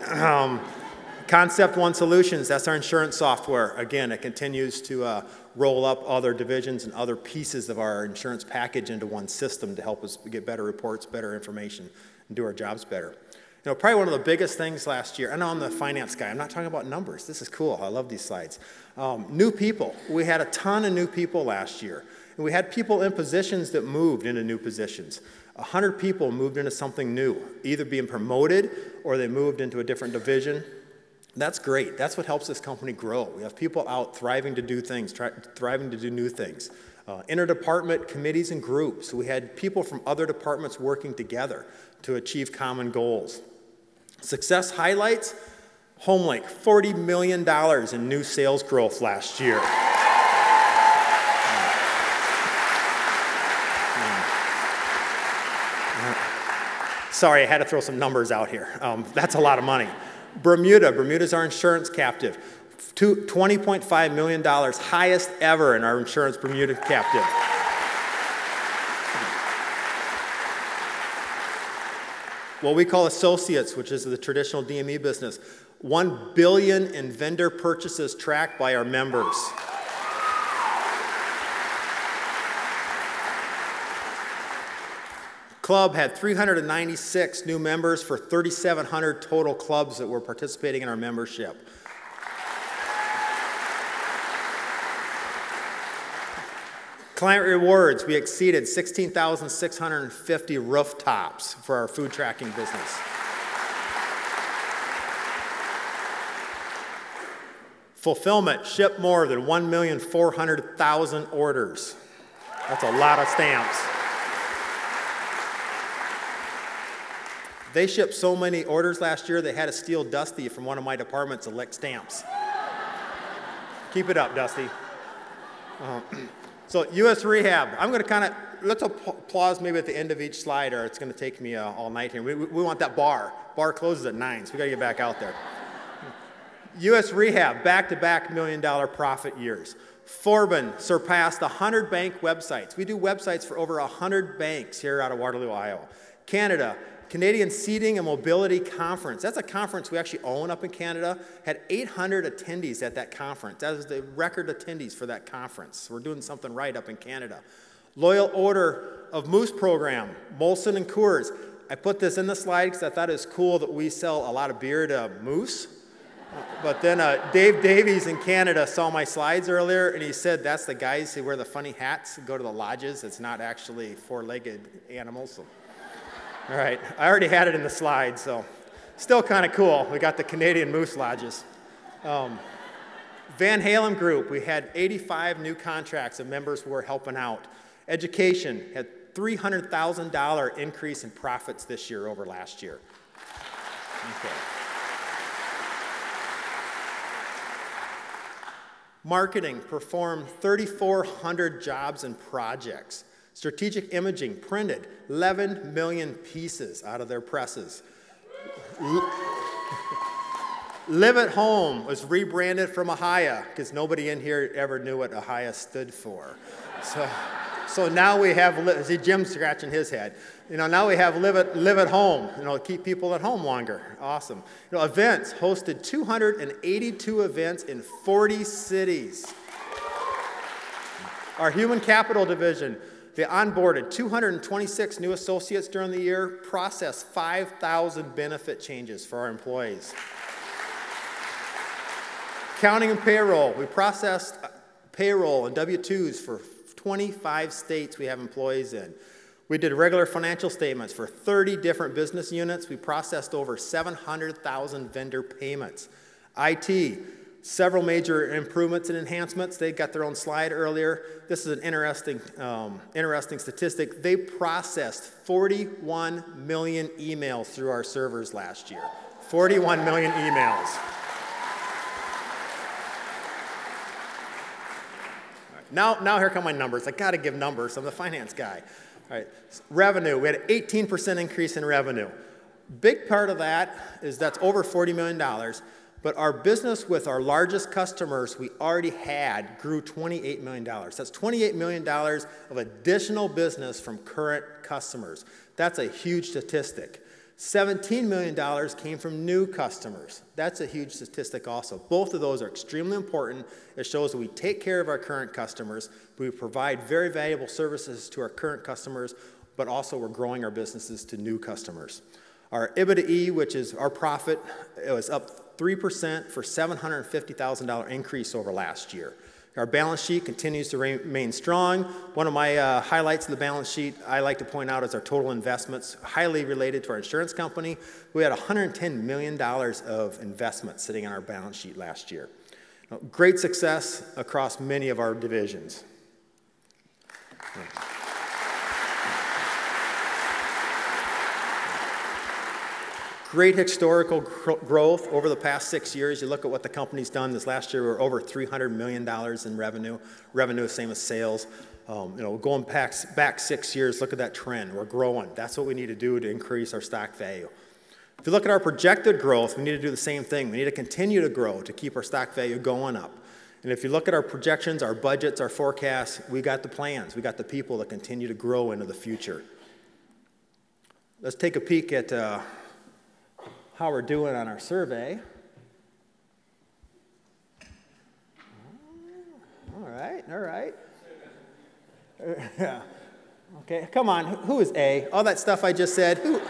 Concept One Solutions, that's our insurance software. Again, it continues to roll up other divisions and other pieces of our insurance package into one system to help us get better reports, better information, and do our jobs better. You know, probably one of the biggest things last year, I know I'm the finance guy, I'm not talking about numbers, this is cool, I love these slides. New people, we had a ton of new people last year. And we had people in positions that moved into new positions. 100 people moved into something new, either being promoted or they moved into a different division. That's great. That's what helps this company grow. We have people out thriving to do things, thriving to do new things. Interdepartment committees and groups. We had people from other departments working together to achieve common goals. Success highlights, HomeLink, $40 million in new sales growth last year. Sorry, I had to throw some numbers out here. That's a lot of money. Bermuda's our insurance captive. $20.5 million, highest ever in our insurance Bermuda captive. What we call associates, which is the traditional DME business, 1 billion in vendor purchases tracked by our members. Club had 396 new members for 3,700 total clubs that were participating in our membership. Client rewards, we exceeded 16,650 rooftops for our food tracking business. Fulfillment, shipped more than 1,400,000 orders. That's a lot of stamps. They shipped so many orders last year, they had to steal Dusty from one of my departments to lick stamps. Keep it up, Dusty. So U.S. Rehab, I'm going to let's applause maybe at the end of each slide, or it's going to take me all night here. We want that bar. Bar closes at 9, so we got to get back out there. U.S. Rehab, back-to-back $1 million profit years. Forbin surpassed 100 bank websites. We do websites for over 100 banks here out of Waterloo, Iowa. Canadian Seating and Mobility Conference. That's a conference we actually own up in Canada. Had 800 attendees at that conference. That was the record attendees for that conference. We're doing something right up in Canada. Loyal Order of Moose program, Molson and Coors. I put this in the slide because I thought it was cool that we sell a lot of beer to moose. But then Dave Davies in Canada saw my slides earlier, and he said that's the guys who wear the funny hats and go to the lodges. It's not actually four-legged animals. So. All right, I already had it in the slide, so still kind of cool. We got the Canadian Moose Lodges. Van Halen Group, we had 85 new contracts of members who were helping out. Education had $300,000 increase in profits this year over last year. Okay. Marketing performed 3,400 jobs and projects. Strategic Imaging printed 11 million pieces out of their presses. Live at Home was rebranded from Ahia because nobody in here ever knew what Ahia stood for. So now we have, see Jim's scratching his head. You know, now we have Live at Home, you know, keep people at home longer. Awesome. You know, events, hosted 282 events in 40 cities. Our Human Capital Division, they onboarded 226 new associates during the year, processed 5,000 benefit changes for our employees. Accounting and payroll, we processed payroll and W-2s for 25 states we have employees in. We did regular financial statements for 30 different business units. We processed over 700,000 vendor payments. IT, Several major improvements and enhancements. They got their own slide earlier. This is an interesting statistic. They processed 41 million emails through our servers last year. 41 million emails. Now here come my numbers. I got to give numbers. I'm the finance guy. All right, revenue. We had an 18% increase in revenue. Big part of that is that's over $40 million. But our business with our largest customers we already had grew $28 million. That's $28 million of additional business from current customers. That's a huge statistic. $17 million came from new customers. That's a huge statistic also. Both of those are extremely important. It shows that we take care of our current customers, we provide very valuable services to our current customers, but also we're growing our businesses to new customers. Our EBITDA, which is our profit, it was up 3% for $750,000 increase over last year. Our balance sheet continues to remain strong. One of my highlights of the balance sheet I like to point out is our total investments, highly related to our insurance company. We had $110 million of investments sitting on our balance sheet last year. Now, great success across many of our divisions. Great historical growth over the past 6 years. You look at what the company's done. This last year, we're over $300 million in revenue. Revenue is same as sales. Going back 6 years, look at that trend. We're growing. That's what we need to do to increase our stock value. If you look at our projected growth, we need to do the same thing. We need to continue to grow to keep our stock value going up. And if you look at our projections, our budgets, our forecasts, we got the plans. We got the people that continue to grow into the future. Let's take a peek at how we're doing on our survey. All right. Yeah. Okay, come on, who is A? All that stuff I just said, who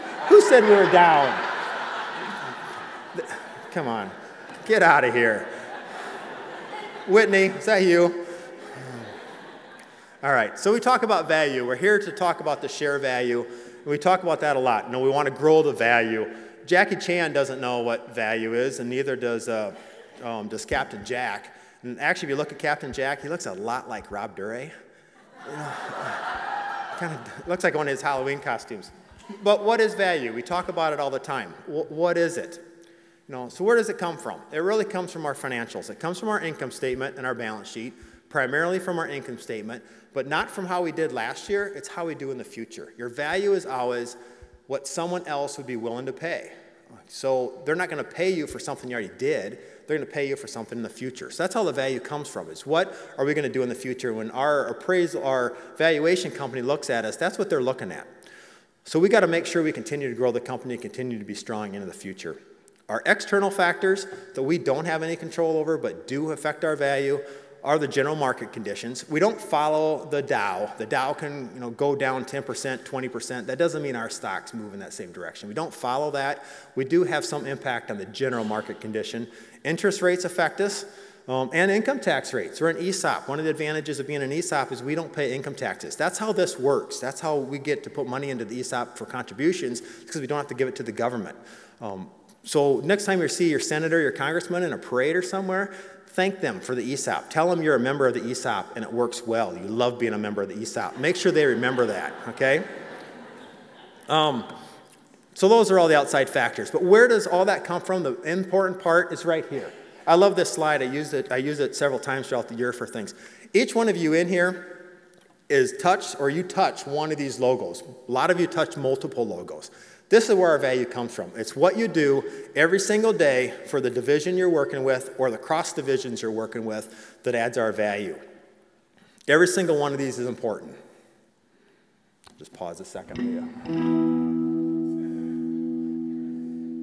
said we were down? Come on, get out of here. Whitney, is that you? All right, so we talk about value. We're here to talk about the share value, and we talk about that a lot. We want to grow the value. Jackie Chan doesn't know what value is, and neither does Captain Jack. And actually, if you look at Captain Jack, he looks a lot like Rob Duray. Kind of looks like one of his Halloween costumes. But what is value? We talk about it all the time. What is it? So where does it come from? It really comes from our financials. It comes from our income statement and our balance sheet, primarily from our income statement, but not from how we did last year. It's how we do in the future. Your value is always what someone else would be willing to pay. So they're not going to pay you for something you already did. They're going to pay you for something in the future. So that's how the value comes from. Is what are we going to do in the future? When our valuation company looks at us, that's what they're looking at. So we got to make sure we continue to grow the company, continue to be strong into the future. Our external factors that we don't have any control over but do affect our value are the general market conditions. We don't follow the Dow. The Dow can go down 10%, 20%. That doesn't mean our stocks move in that same direction. We don't follow that. We do have some impact on the general market condition. Interest rates affect us, and income tax rates. We're an ESOP. One of the advantages of being an ESOP is we don't pay income taxes. That's how this works. That's how we get to put money into the ESOP for contributions, because we don't have to give it to the government. So next time you see your senator, your congressman in a parade or somewhere, thank them for the ESOP. Tell them you're a member of the ESOP and it works well. You love being a member of the ESOP. Make sure they remember that, okay? So those are all the outside factors. But where does all that come from? The important part is right here. I love this slide. I use it several times throughout the year for things. Each one of you in here is touched, or you touch one of these logos. A lot of you touch multiple logos. This is where our value comes from. It's what you do every single day for the division you're working with or the cross divisions you're working with that adds our value. Every single one of these is important. Just pause a second.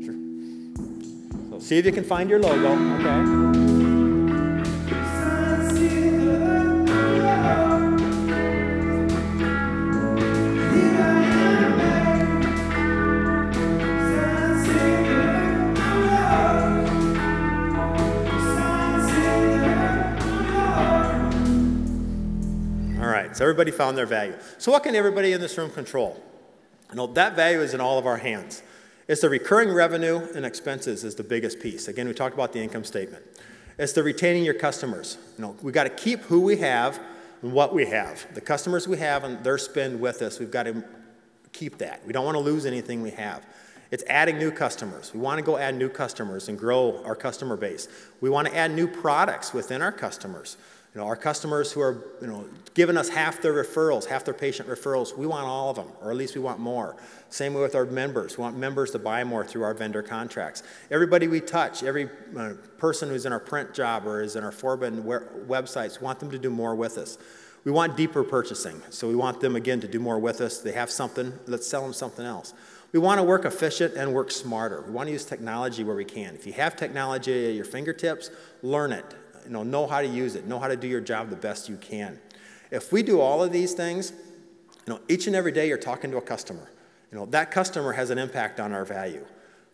Sure. So see if you can find your logo, okay? So everybody found their value. So what can everybody in this room control? That value is in all of our hands. It's the recurring revenue and expenses is the biggest piece. Again, we talked about the income statement. It's the retaining your customers. We got to keep who we have and what we have. The customers we have and their spend with us, we've got to keep that. We don't want to lose anything we have. It's adding new customers. We want to go add new customers and grow our customer base. We want to add new products within our customers. Our customers who are giving us half their referrals, half their patient referrals, we want all of them, or at least we want more. Same way with our members. We want members to buy more through our vendor contracts. Everybody we touch, every person who's in our print job or is in our Forbin websites, we want them to do more with us. We want deeper purchasing, so we want them, again, to do more with us. They have something, let's sell them something else. We want to work efficient and work smarter. We want to use technology where we can. If you have technology at your fingertips, learn it. Know how to use it. Know how to do your job the best you can. If we do all of these things, each and every day you're talking to a customer. That customer has an impact on our value.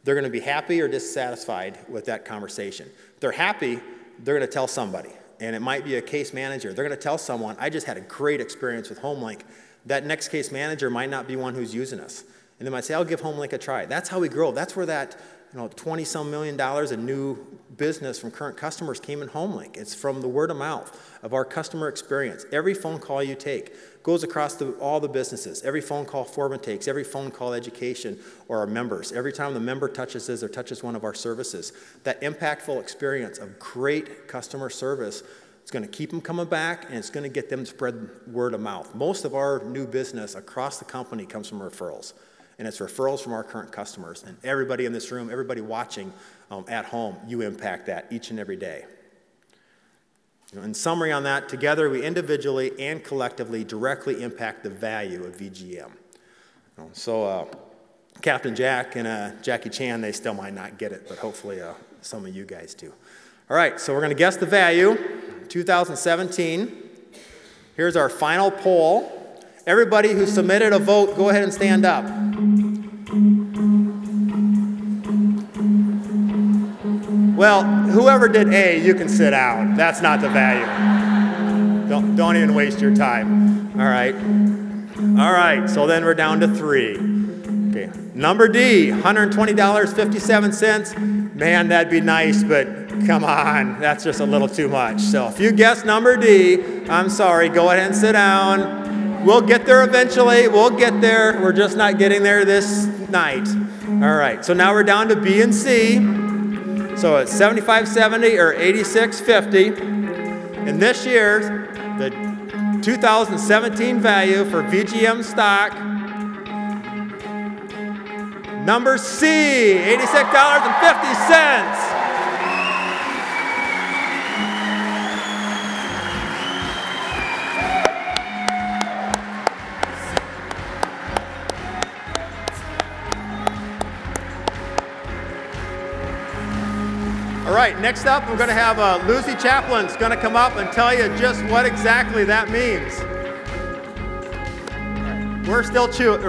They're going to be happy or dissatisfied with that conversation. If they're happy, they're going to tell somebody. And it might be a case manager. They're going to tell someone, I just had a great experience with HomeLink. That next case manager might not be one who's using us. And they might say, I'll give HomeLink a try. That's how we grow. That's where that $20-some million in new business from current customers came in HomeLink. It's from the word of mouth of our customer experience. Every phone call you take goes across all the businesses. Every phone call Forbin takes, every phone call education or our members. Every time the member touches us or touches one of our services, that impactful experience of great customer service is going to keep them coming back, and it's going to get them to spread word of mouth. Most of our new business across the company comes from referrals. And it's referrals from our current customers. And everybody in this room, everybody watching at home, you impact that each and every day. In summary on that, together we individually and collectively directly impact the value of VGM. So Captain Jack and Jackie Chan, they still might not get it, but hopefully some of you guys do. All right, so we're going to guess the value. 2017. Here's our final poll. Everybody who submitted a vote, go ahead and stand up. Well, whoever did A, you can sit down. That's not the value. Don't even waste your time. All right. All right, so then we're down to 3. Okay. Number D, $120.57. Man, that'd be nice, but come on, that's just a little too much. So if you guessed number D, I'm sorry, go ahead and sit down. We'll get there eventually. We'll get there. We're just not getting there this night. All right, so now we're down to B and C. So it's $75.70 or $86.50. And this year, the 2017 value for VGM stock, number C, $86.50. All right, next up, we're going to have Lucy Chaplin's going to come up and tell you just what exactly that means. We're still cheering.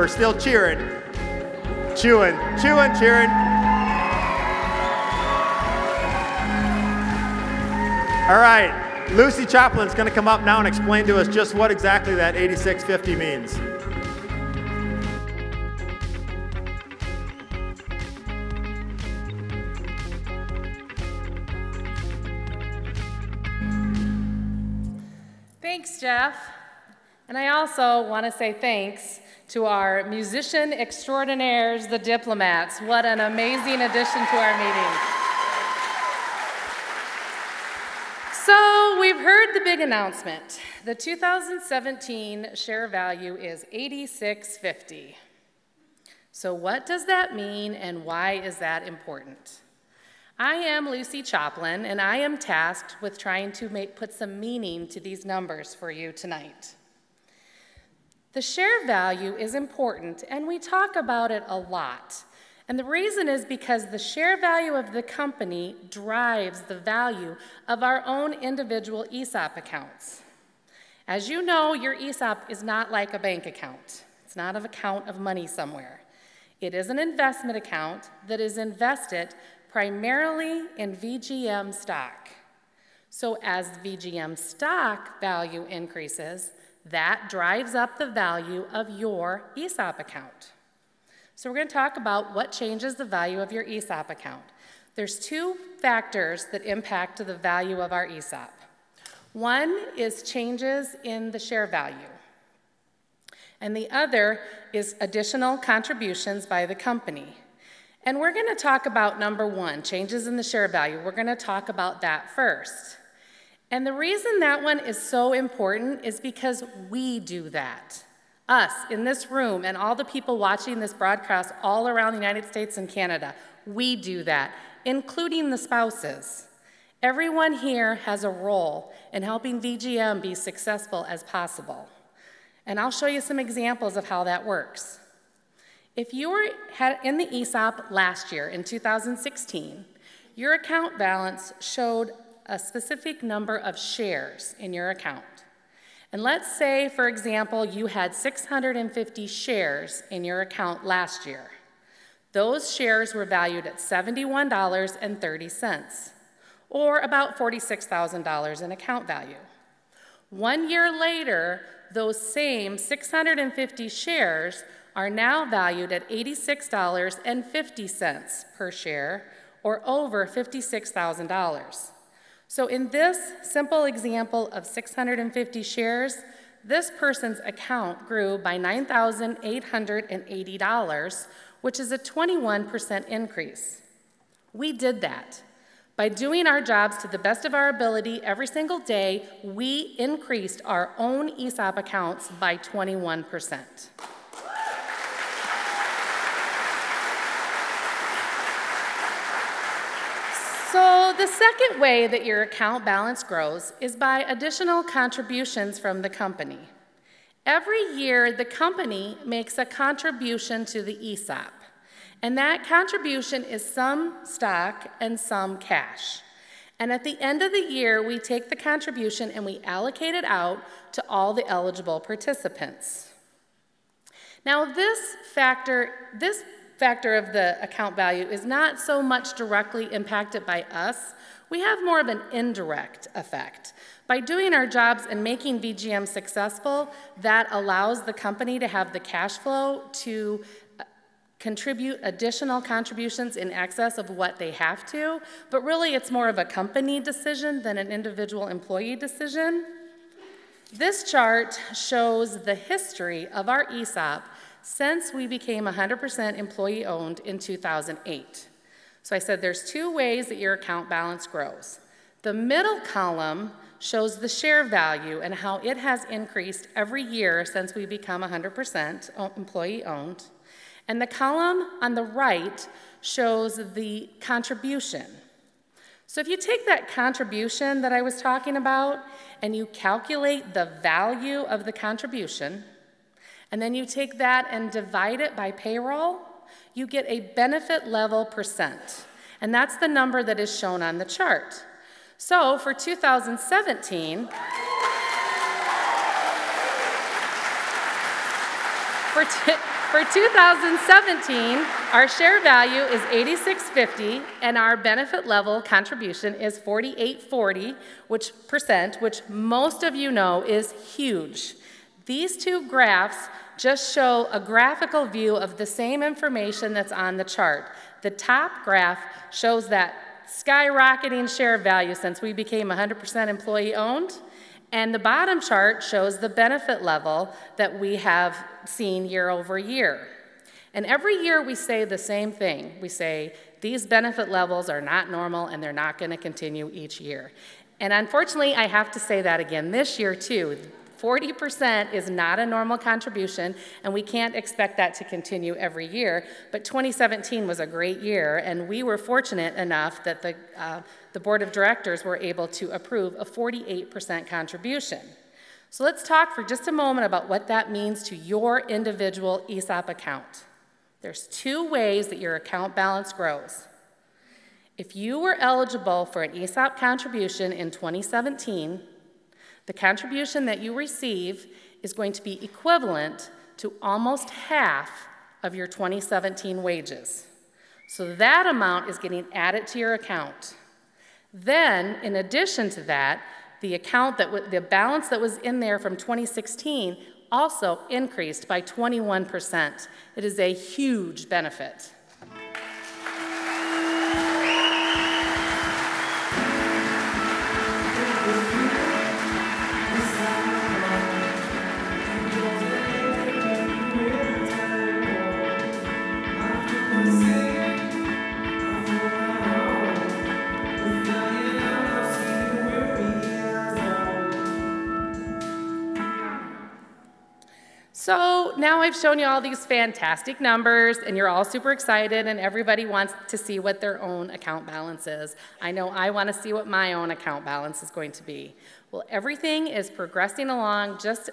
Cheering. All right, Lucy Chaplin's going to come up now and explain to us just what exactly that 8650 means. Thanks, Jeff. And I also want to say thanks to our musician extraordinaires, the Diplomats. What an amazing addition to our meeting. So we've heard the big announcement. The 2017 share value is $86.50. So what does that mean and why is that important? I am Lucy Chaplin, and I am tasked with trying to put some meaning to these numbers for you tonight. The share value is important, and we talk about it a lot. And the reason is because the share value of the company drives the value of our own individual ESOP accounts. As you know, your ESOP is not like a bank account. It's not an account of money somewhere. It is an investment account that is invested primarily in VGM stock. So as VGM stock value increases, that drives up the value of your ESOP account. So we're going to talk about what changes the value of your ESOP account. There's two factors that impact the value of our ESOP. One is changes in the share value, and the other is additional contributions by the company. And we're going to talk about number one, changes in the share value. We're going to talk about that first. And the reason that one is so important is because we do that. Us, in this room, and all the people watching this broadcast all around the United States and Canada, we do that, including the spouses. Everyone here has a role in helping VGM be successful as possible. And I'll show you some examples of how that works. If you were in the ESOP last year, in 2016, your account balance showed a specific number of shares in your account. And let's say, for example, you had 650 shares in your account last year. Those shares were valued at $71.30, or about $46,000 in account value. 1 year later, those same 650 shares are now valued at $86.50 per share, or over $56,000. So in this simple example of 650 shares, this person's account grew by $9,880, which is a 21% increase. We did that. By doing our jobs to the best of our ability every single day, we increased our own ESOP accounts by 21%. So the second way that your account balance grows is by additional contributions from the company. Every year, the company makes a contribution to the ESOP, and that contribution is some stock and some cash. And at the end of the year, we take the contribution and we allocate it out to all the eligible participants. Now, this factor of the account value is not so much directly impacted by us. We have more of an indirect effect. By doing our jobs and making VGM successful, that allows the company to have the cash flow to contribute additional contributions in excess of what they have to, but really it's more of a company decision than an individual employee decision. This chart shows the history of our ESOP since we became 100% employee-owned in 2008. So I said there's two ways that your account balance grows. The middle column shows the share value and how it has increased every year since we become 100% employee-owned. And the column on the right shows the contribution. So if you take that contribution that I was talking about and you calculate the value of the contribution, and then you take that and divide it by payroll, you get a benefit level percent. And that's the number that is shown on the chart. So for 2017, for 2017, our share value is $86.50, and our benefit level contribution is $48.40, which most of you know is huge. These two graphs just show a graphical view of the same information that's on the chart. The top graph shows that skyrocketing share value since we became 100% employee-owned, and the bottom chart shows the benefit level that we have seen year over year. And every year we say the same thing. We say, these benefit levels are not normal and they're not going to continue each year. And unfortunately, I have to say that again this year too. 40% is not a normal contribution, and we can't expect that to continue every year. But 2017 was a great year, and we were fortunate enough that the board of directors were able to approve a 48% contribution. So let's talk for just a moment about what that means to your individual ESOP account. There's two ways that your account balance grows. If you were eligible for an ESOP contribution in 2017, the contribution that you receive is going to be equivalent to almost half of your 2017 wages. So that amount is getting added to your account. Then, in addition to that, the balance that was in there from 2016 also increased by 21%. It is a huge benefit. So now I've shown you all these fantastic numbers, and you're all super excited, and everybody wants to see what their own account balance is. I know I want to see what my own account balance is going to be. Well, everything is progressing along just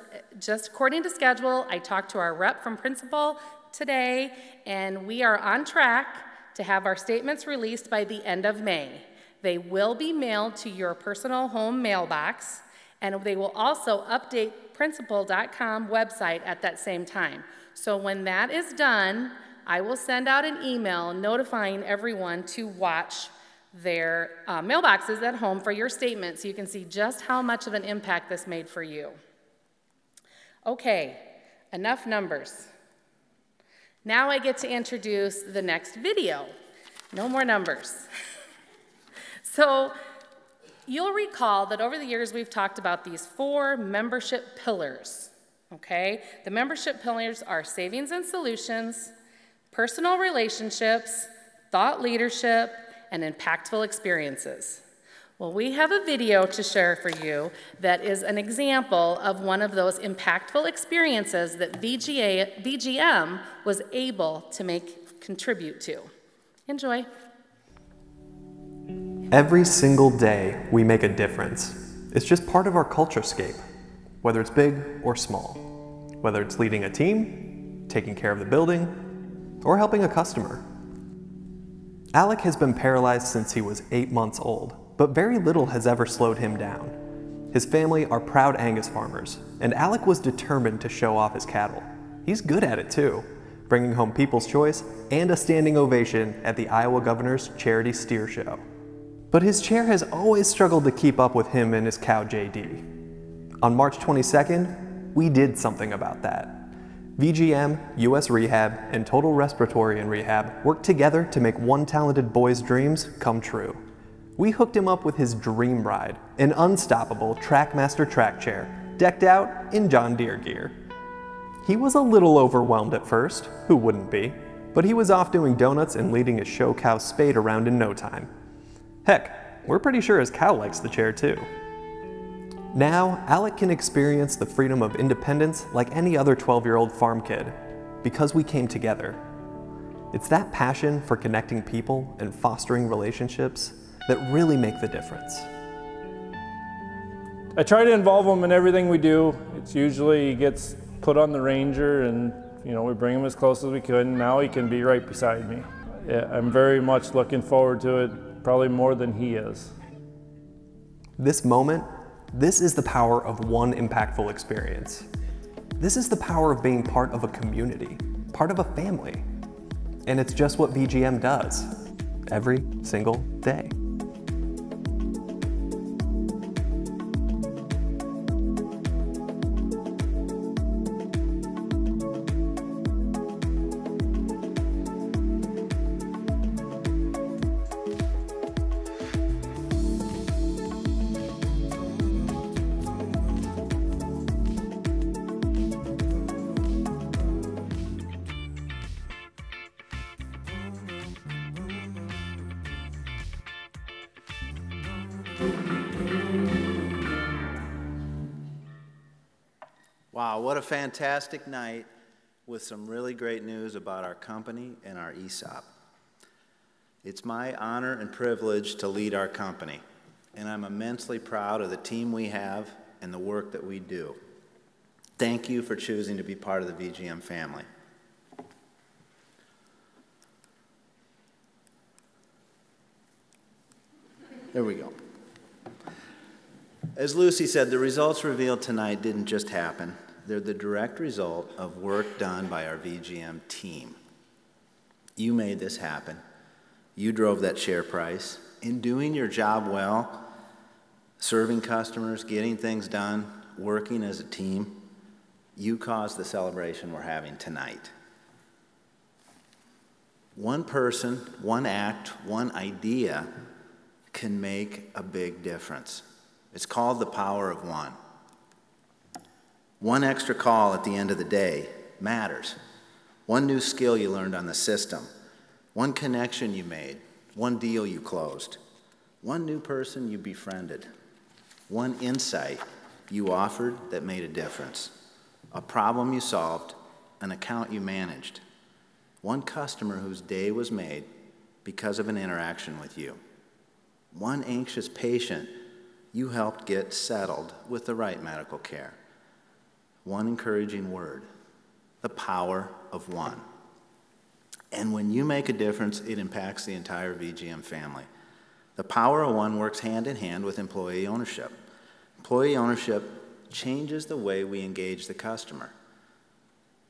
according to schedule. I talked to our rep from Principal today, and we are on track to have our statements released by the end of May. They will be mailed to your personal home mailbox, and they will also update Principal.com website at that same time. So when that is done, I will send out an email notifying everyone to watch their mailboxes at home for your statement so you can see just how much of an impact this made for you. Okay, enough numbers. Now I get to introduce the next video. No more numbers. So you'll recall that over the years we've talked about these 4 membership pillars, okay? The membership pillars are savings and solutions, personal relationships, thought leadership, and impactful experiences. Well, we have a video to share for you that is an example of one of those impactful experiences that VGM was able to contribute to. Enjoy. Every single day, we make a difference. It's just part of our culturescape, whether it's big or small. Whether it's leading a team, taking care of the building, or helping a customer. Alec has been paralyzed since he was 8 months old, but very little has ever slowed him down. His family are proud Angus farmers, and Alec was determined to show off his cattle. He's good at it too, bringing home People's Choice and a standing ovation at the Iowa Governor's Charity Steer Show. But his chair has always struggled to keep up with him and his cow JD. On March 22nd, we did something about that. VGM, US Rehab, and Total Respiratory and Rehab worked together to make one talented boy's dreams come true. We hooked him up with his dream ride, an unstoppable Trackmaster track chair, decked out in John Deere gear. He was a little overwhelmed at first, who wouldn't be, but he was off doing donuts and leading his show cow Spade around in no time. Heck, we're pretty sure his cow likes the chair too. Now, Alec can experience the freedom of independence like any other 12-year-old farm kid, because we came together. It's that passion for connecting people and fostering relationships that really make the difference. I try to involve him in everything we do. It's usually he gets put on the Ranger and we bring him as close as we could, and now he can be right beside me. Yeah, I'm very much looking forward to it, probably more than he is. This moment, this is the power of one impactful experience. This is the power of being part of a community, part of a family. And it's just what VGM does, every single day. Wow, what a fantastic night with some really great news about our company and our ESOP. It's my honor and privilege to lead our company, and I'm immensely proud of the team we have and the work that we do. Thank you for choosing to be part of the VGM family. There we go. As Lucy said, the results revealed tonight didn't just happen. They're the direct result of work done by our VGM team. You made this happen. You drove that share price. In doing your job well, serving customers, getting things done, working as a team, you caused the celebration we're having tonight. One person, one act, one idea can make a big difference. It's called the power of one. One extra call at the end of the day matters. One new skill you learned on the system. One connection you made. One deal you closed. One new person you befriended. One insight you offered that made a difference. a problem you solved, an account you managed, one customer whose day was made because of an interaction with you, one anxious patient you helped get settled with the right medical care, one encouraging word, the power of one. And when you make a difference, it impacts the entire VGM family. The power of one works hand in hand with employee ownership. Employee ownership changes the way we engage the customer.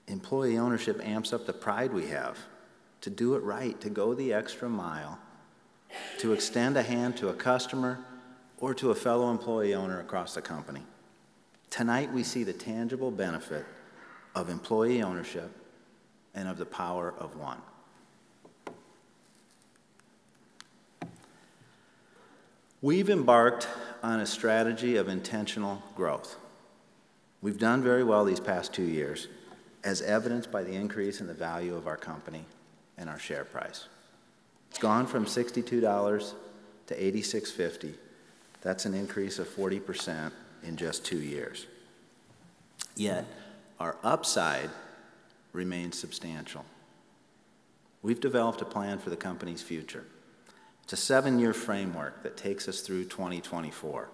Employee ownership amps up the pride we have to do it right, to go the extra mile, to extend a hand to a customer or to a fellow employee owner across the company. Tonight we see the tangible benefit of employee ownership and of the power of one. We've embarked on a strategy of intentional growth. We've done very well these past 2 years, as evidenced by the increase in the value of our company and our share price. It's gone from $62 to $86.50. That's an increase of 40% in just 2 years. Yet, our upside remains substantial. We've developed a plan for the company's future. It's a 7-year framework that takes us through 2024.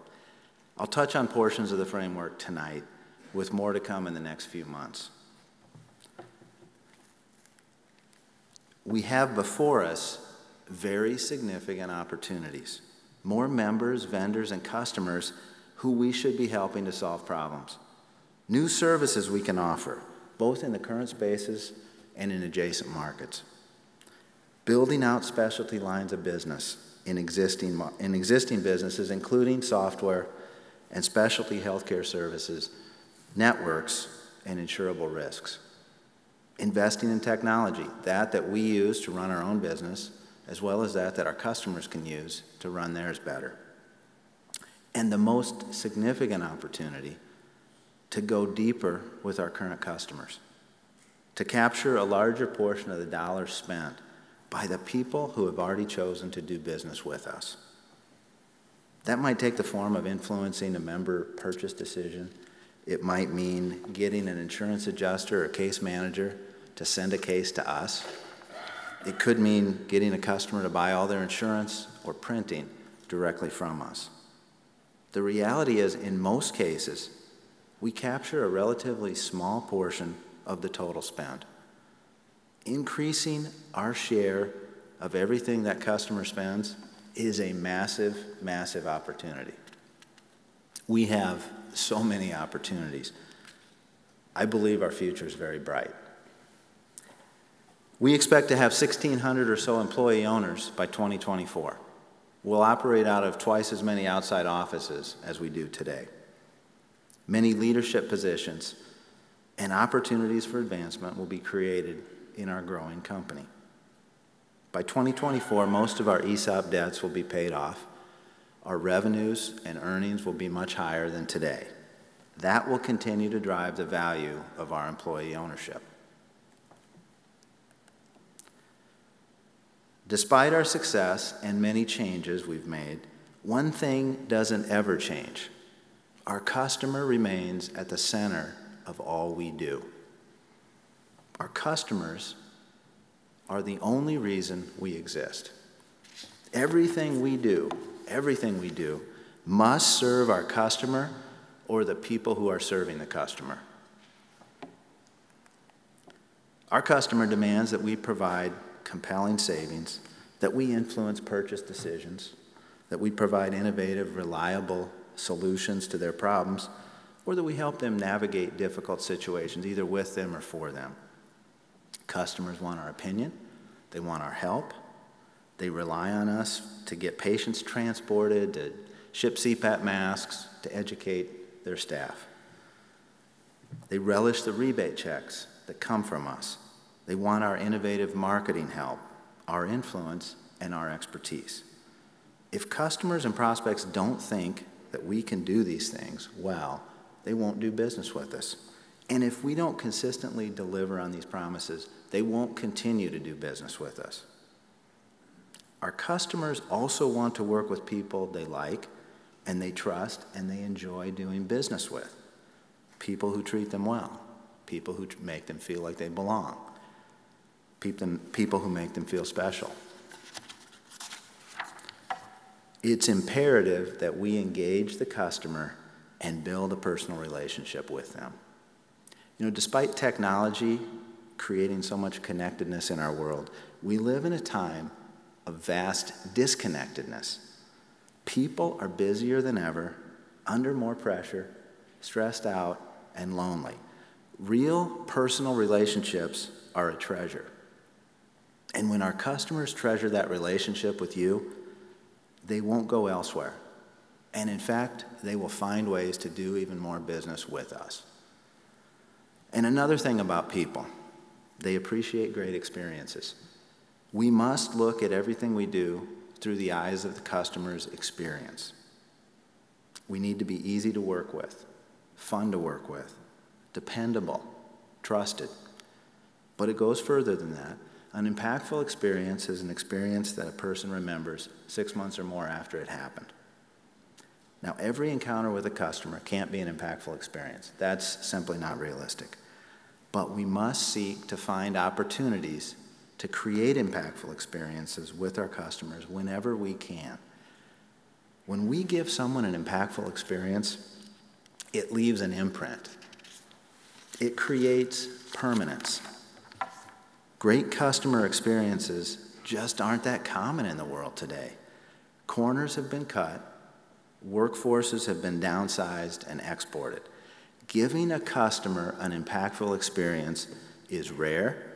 I'll touch on portions of the framework tonight, with more to come in the next few months. We have before us very significant opportunities. More members, vendors, and customers who we should be helping to solve problems. New services we can offer, both in the current spaces and in adjacent markets. Building out specialty lines of business in existing businesses, including software and specialty healthcare services, networks, and insurable risks. Investing in technology, that we use to run our own business, as well as that our customers can use to run theirs better. And the most significant opportunity to go deeper with our current customers, to capture a larger portion of the dollars spent by the people who have already chosen to do business with us. That might take the form of influencing a member purchase decision. It might mean getting an insurance adjuster or case manager to send a case to us. It could mean getting a customer to buy all their insurance or printing directly from us. The reality is, in most cases, we capture a relatively small portion of the total spend. Increasing our share of everything that customer spends is a massive, massive opportunity. We have so many opportunities. I believe our future is very bright. We expect to have 1,600 or so employee owners by 2024. We'll operate out of twice as many outside offices as we do today. Many leadership positions and opportunities for advancement will be created in our growing company. By 2024, most of our ESOP debts will be paid off. Our revenues and earnings will be much higher than today. That will continue to drive the value of our employee ownership. Despite our success and many changes we've made, one thing doesn't ever change. Our customer remains at the center of all we do. Our customers are the only reason we exist. Everything we do must serve our customer or the people who are serving the customer. Our customer demands that we provide compelling savings, that we influence purchase decisions, that we provide innovative, reliable solutions to their problems, or that we help them navigate difficult situations, either with them or for them. Customers want our opinion, they want our help, they rely on us to get patients transported, to ship CPAP masks, to educate their staff. They relish the rebate checks that come from us. They want our innovative marketing help, our influence, and our expertise. If customers and prospects don't think that we can do these things well, they won't do business with us. And if we don't consistently deliver on these promises, they won't continue to do business with us. Our customers also want to work with people they like, and they trust, and they enjoy doing business with. People who treat them well, people who make them feel like they belong, people who make them feel special. It's imperative that we engage the customer and build a personal relationship with them. You know, despite technology creating so much connectedness in our world, we live in a time of vast disconnectedness. People are busier than ever, under more pressure, stressed out, and lonely. Real personal relationships are a treasure. And when our customers treasure that relationship with you, they won't go elsewhere. And in fact, they will find ways to do even more business with us. And another thing about people, they appreciate great experiences. We must look at everything we do through the eyes of the customer's experience. We need to be easy to work with, fun to work with, dependable, trusted. But it goes further than that. An impactful experience is an experience that a person remembers 6 months or more after it happened. Now, every encounter with a customer can't be an impactful experience. That's simply not realistic. But we must seek to find opportunities to create impactful experiences with our customers whenever we can. When we give someone an impactful experience, it leaves an imprint. It creates permanence. Great customer experiences just aren't that common in the world today. Corners have been cut, workforces have been downsized and exported. Giving a customer an impactful experience is rare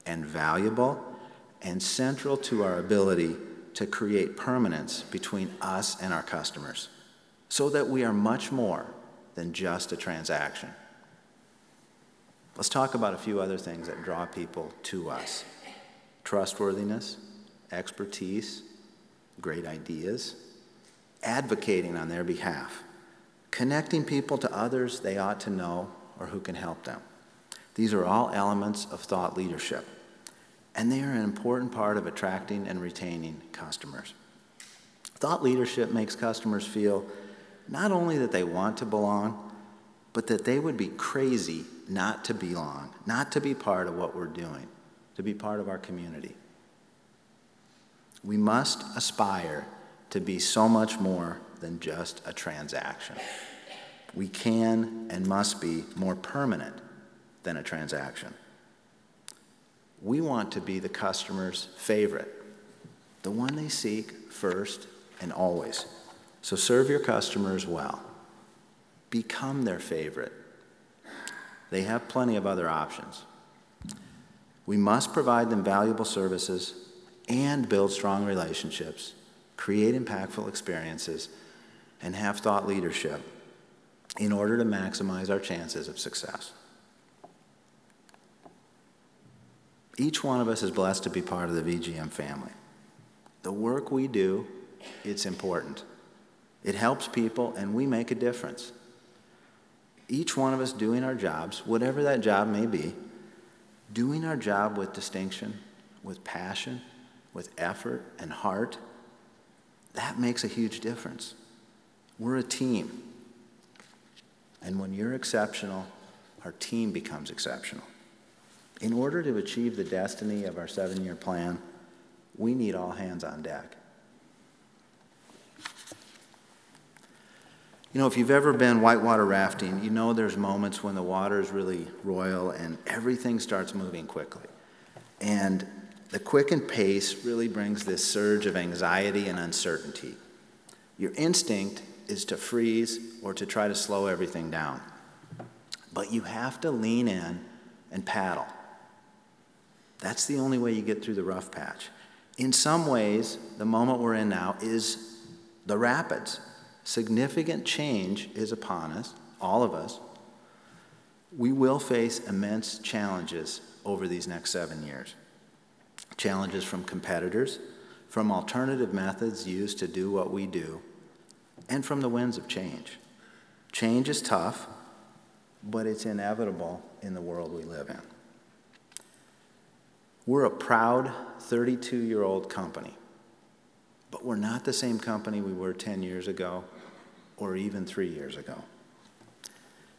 and valuable and central to our ability to create permanence between us and our customers, so that we are much more than just a transaction. Let's talk about a few other things that draw people to us. Trustworthiness, expertise, great ideas, advocating on their behalf, connecting people to others they ought to know or who can help them. These are all elements of thought leadership, and they are an important part of attracting and retaining customers. Thought leadership makes customers feel not only that they want to belong, but that they would be crazy not to belong, not to be part of what we're doing, to be part of our community. We must aspire to be so much more than just a transaction. We can and must be more permanent than a transaction. We want to be the customer's favorite, the one they seek first and always. So serve your customers well. Become their favorite. They have plenty of other options. We must provide them valuable services and build strong relationships, create impactful experiences, and have thought leadership in order to maximize our chances of success. Each one of us is blessed to be part of the VGM family. The work we do, it's important. It helps people, and we make a difference. Each one of us doing our jobs, whatever that job may be, doing our job with distinction, with passion, with effort and heart, that makes a huge difference. We're a team. And when you're exceptional, our team becomes exceptional. In order to achieve the destiny of our 7-year plan, we need all hands on deck. You know, if you've ever been whitewater rafting, you know there's moments when the water is really royal and everything starts moving quickly. And the quickened pace really brings this surge of anxiety and uncertainty. Your instinct is to freeze or to try to slow everything down. But you have to lean in and paddle. That's the only way you get through the rough patch. In some ways, the moment we're in now is the rapids. Significant change is upon us, all of us. We will face immense challenges over these next 7 years. Challenges from competitors, from alternative methods used to do what we do, and from the winds of change. Change is tough, but it's inevitable in the world we live in. We're a proud 32-year-old company, but we're not the same company we were 10 years ago or even 3 years ago.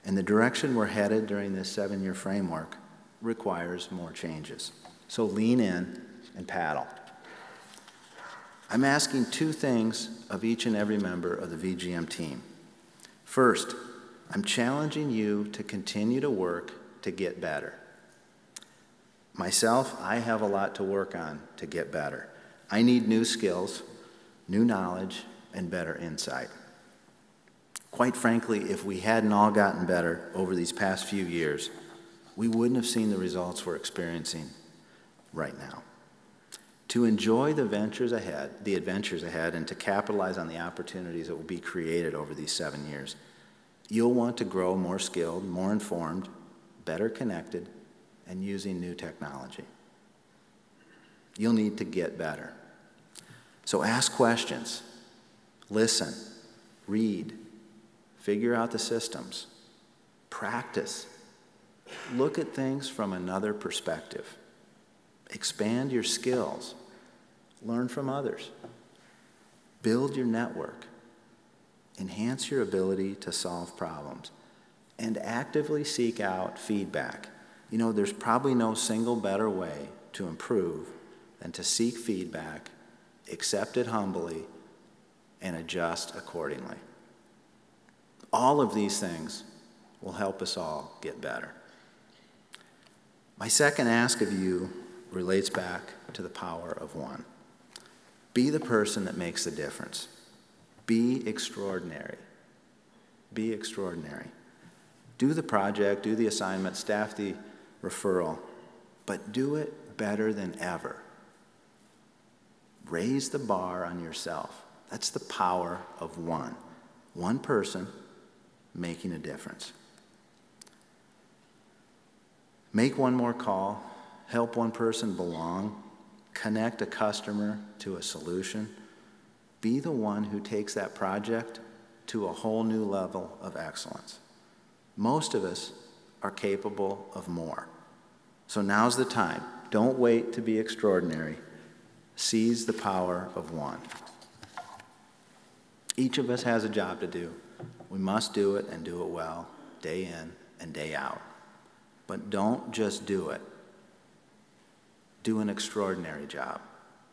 And the direction we're headed during this 7-year framework requires more changes. So lean in and paddle. I'm asking 2 things of each and every member of the VGM team. First, I'm challenging you to continue to work to get better. Myself, I have a lot to work on to get better. I need new skills, new knowledge, and better insight. Quite frankly, if we hadn't all gotten better over these past few years, we wouldn't have seen the results we're experiencing right now. To enjoy the adventures ahead, and to capitalize on the opportunities that will be created over these 7 years, you'll want to grow more skilled, more informed, better connected, and using new technology. You'll need to get better. So ask questions, listen, read, figure out the systems, practice, look at things from another perspective, expand your skills, learn from others, build your network, enhance your ability to solve problems, and actively seek out feedback. You know, there's probably no single better way to improve than to seek feedback, accept it humbly, and adjust accordingly. All of these things will help us all get better. My second ask of you relates back to the power of one. Be the person that makes the difference. Be extraordinary. Be extraordinary. Do the project, do the assignment, staff the referral, but do it better than ever. Raise the bar on yourself. That's the power of one. One person making a difference. Make one more call, help one person belong, connect a customer to a solution. Be the one who takes that project to a whole new level of excellence. Most of us are capable of more. So now's the time. Don't wait to be extraordinary. Seize the power of one. Each of us has a job to do. We must do it and do it well, day in and day out. But don't just do it. Do an extraordinary job.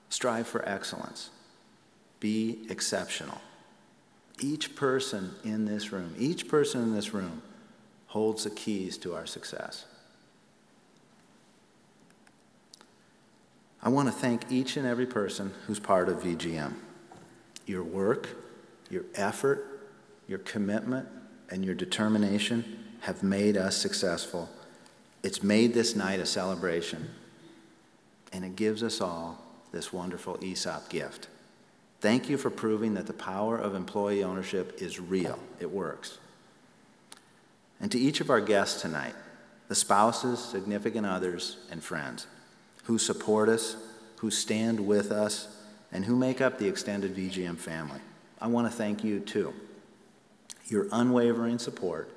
Strive for excellence. Be exceptional. Each person in this room holds the keys to our success. I want to thank each and every person who's part of VGM. Your work, your effort, your commitment, and your determination have made us successful. It's made this night a celebration, and it gives us all this wonderful ESOP gift. Thank you for proving that the power of employee ownership is real. It works. And to each of our guests tonight, the spouses, significant others, and friends who support us, who stand with us, and who make up the extended VGM family, I want to thank you too. Your unwavering support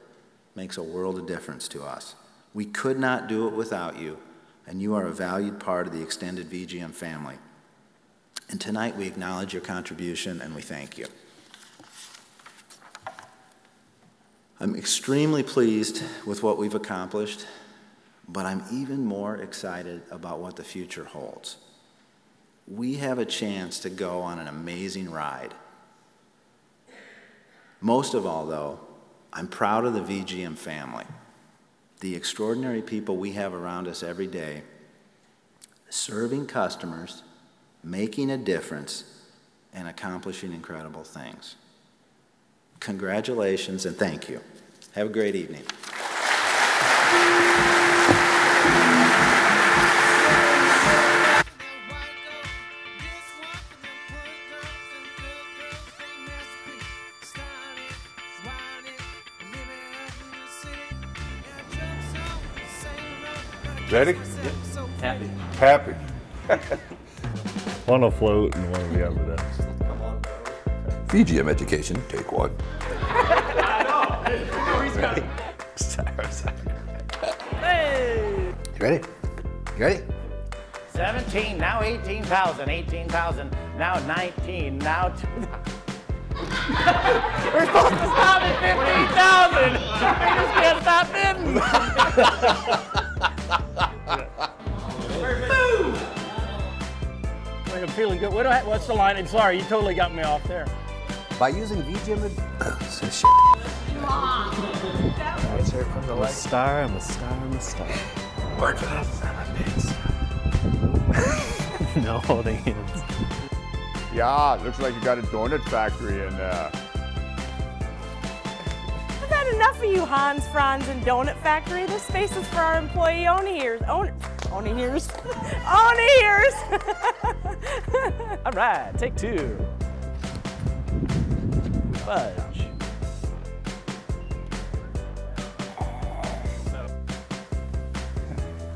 makes a world of difference to us. We could not do it without you, and you are a valued part of the extended VGM family. And tonight we acknowledge your contribution and we thank you. I'm extremely pleased with what we've accomplished, but I'm even more excited about what the future holds. We have a chance to go on an amazing ride. Most of all, though, I'm proud of the VGM family, the extraordinary people we have around us every day, serving customers, making a difference, and accomplishing incredible things. Congratulations and thank you. Have a great evening. Ready? Yep. Happy. Happy. One will float and one will be over there. VGM education, take one. Ready? Hey! You ready? You ready? 17, now 18,000, 18,000, now 19, now 2,000. We're supposed to stop at 15,000. We just can't stop bidding. I'm feeling good. What's the line? I'm sorry, you totally got me off there. By using VGM, so shit. I'm a star, I'm a star, I'm a star. Word for that. I'm a big star. No holding hands. Yeah, looks like you got a donut factory in there. I've had enough of you Hans, Franz, and Donut Factory. This space is for our employee owners. Owners. All right, take two. Fudge.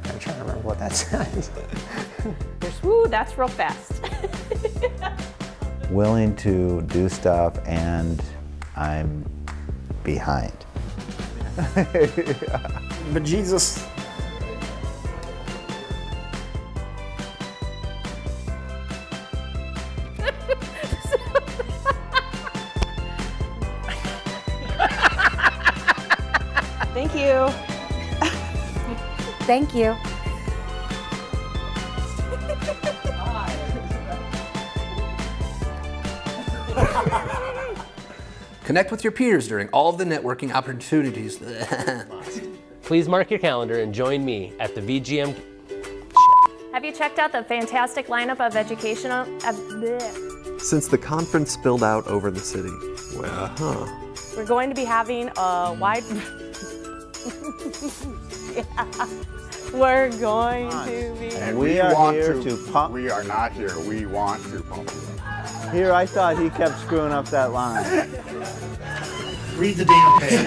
I'm trying to remember what that says. Woo, that's real fast. Willing to do stuff and I'm behind. But Jesus. Thank you. Thank you. Connect with your peers during all of the networking opportunities. Please mark your calendar and join me at the VGM. Have you checked out the fantastic lineup of educational... Since the conference spilled out over the city, well, We're going to be having a wide... We're going to be... And we are here to pump. We are not here. We want to pump you. Here, I thought he kept screwing up that line. Read the damn page.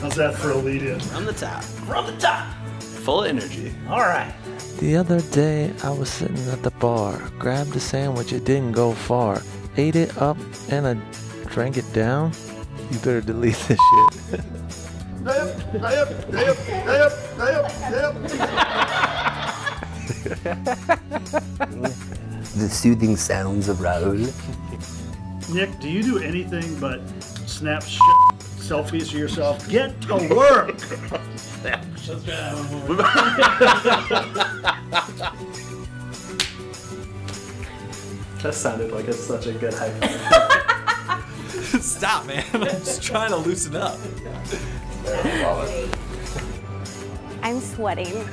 How's that for a lead-in? From the top. From the top. Full energy. All right. The other day, I was sitting at the bar, grabbed a sandwich, it didn't go far, ate it up, and I drank it down. You better delete this shit. The soothing sounds of Raoul. Nick, do you do anything but snap selfies of yourself? Get to work! that sounded like it's such a good hype. Stop, man. I'm just trying to loosen up. I'm sweating.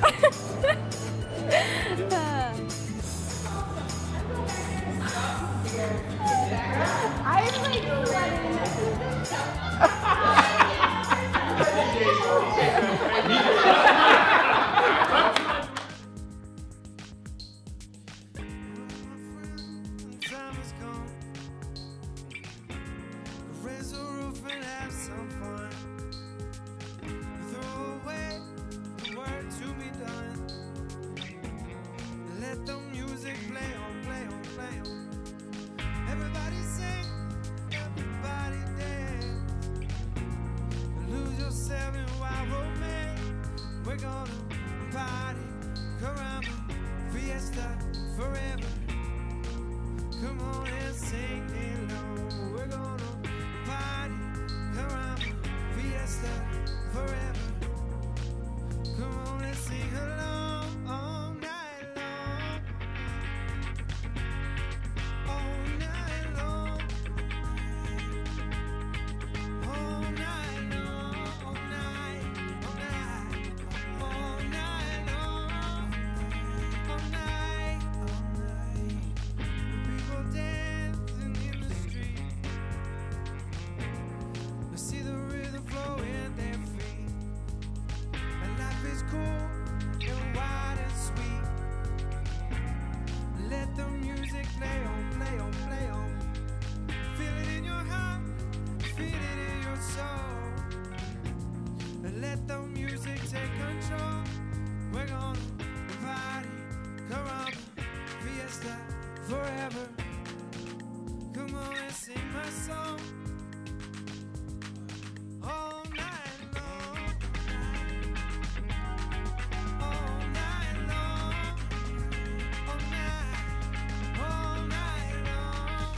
We're gonna party, caramba, fiesta, forever. Come on and sing along. We're gonna party, caramba, fiesta, forever. Come on and sing along all night long. All night long. All night long. All night. All night. All night long. All night. All night. People dancing in the street. We see the rhythm flow in their feet. And life is cool and wide and sweet. Let the music play on, play on, play on. Feel it in your heart, feel it in your soul. And let the music take control. We're gonna party, caramba, fiesta, forever. Come on and sing my song. All night long. All night long. All night. All night long.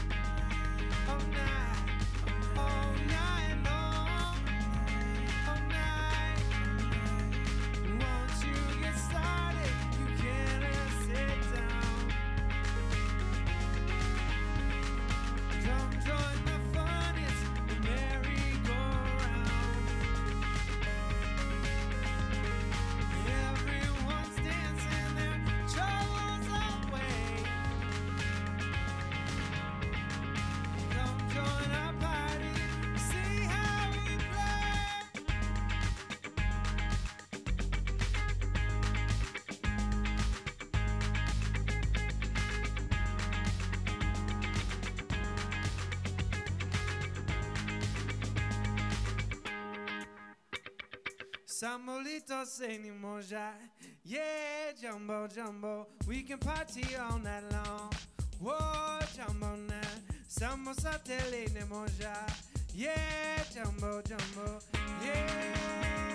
Samolito se ni moja. Yeah, jumbo, jumbo. We can party all night long. Whoa, jumbo now. Samosa tele ni moja. Yeah, jumbo, jumbo. Yeah.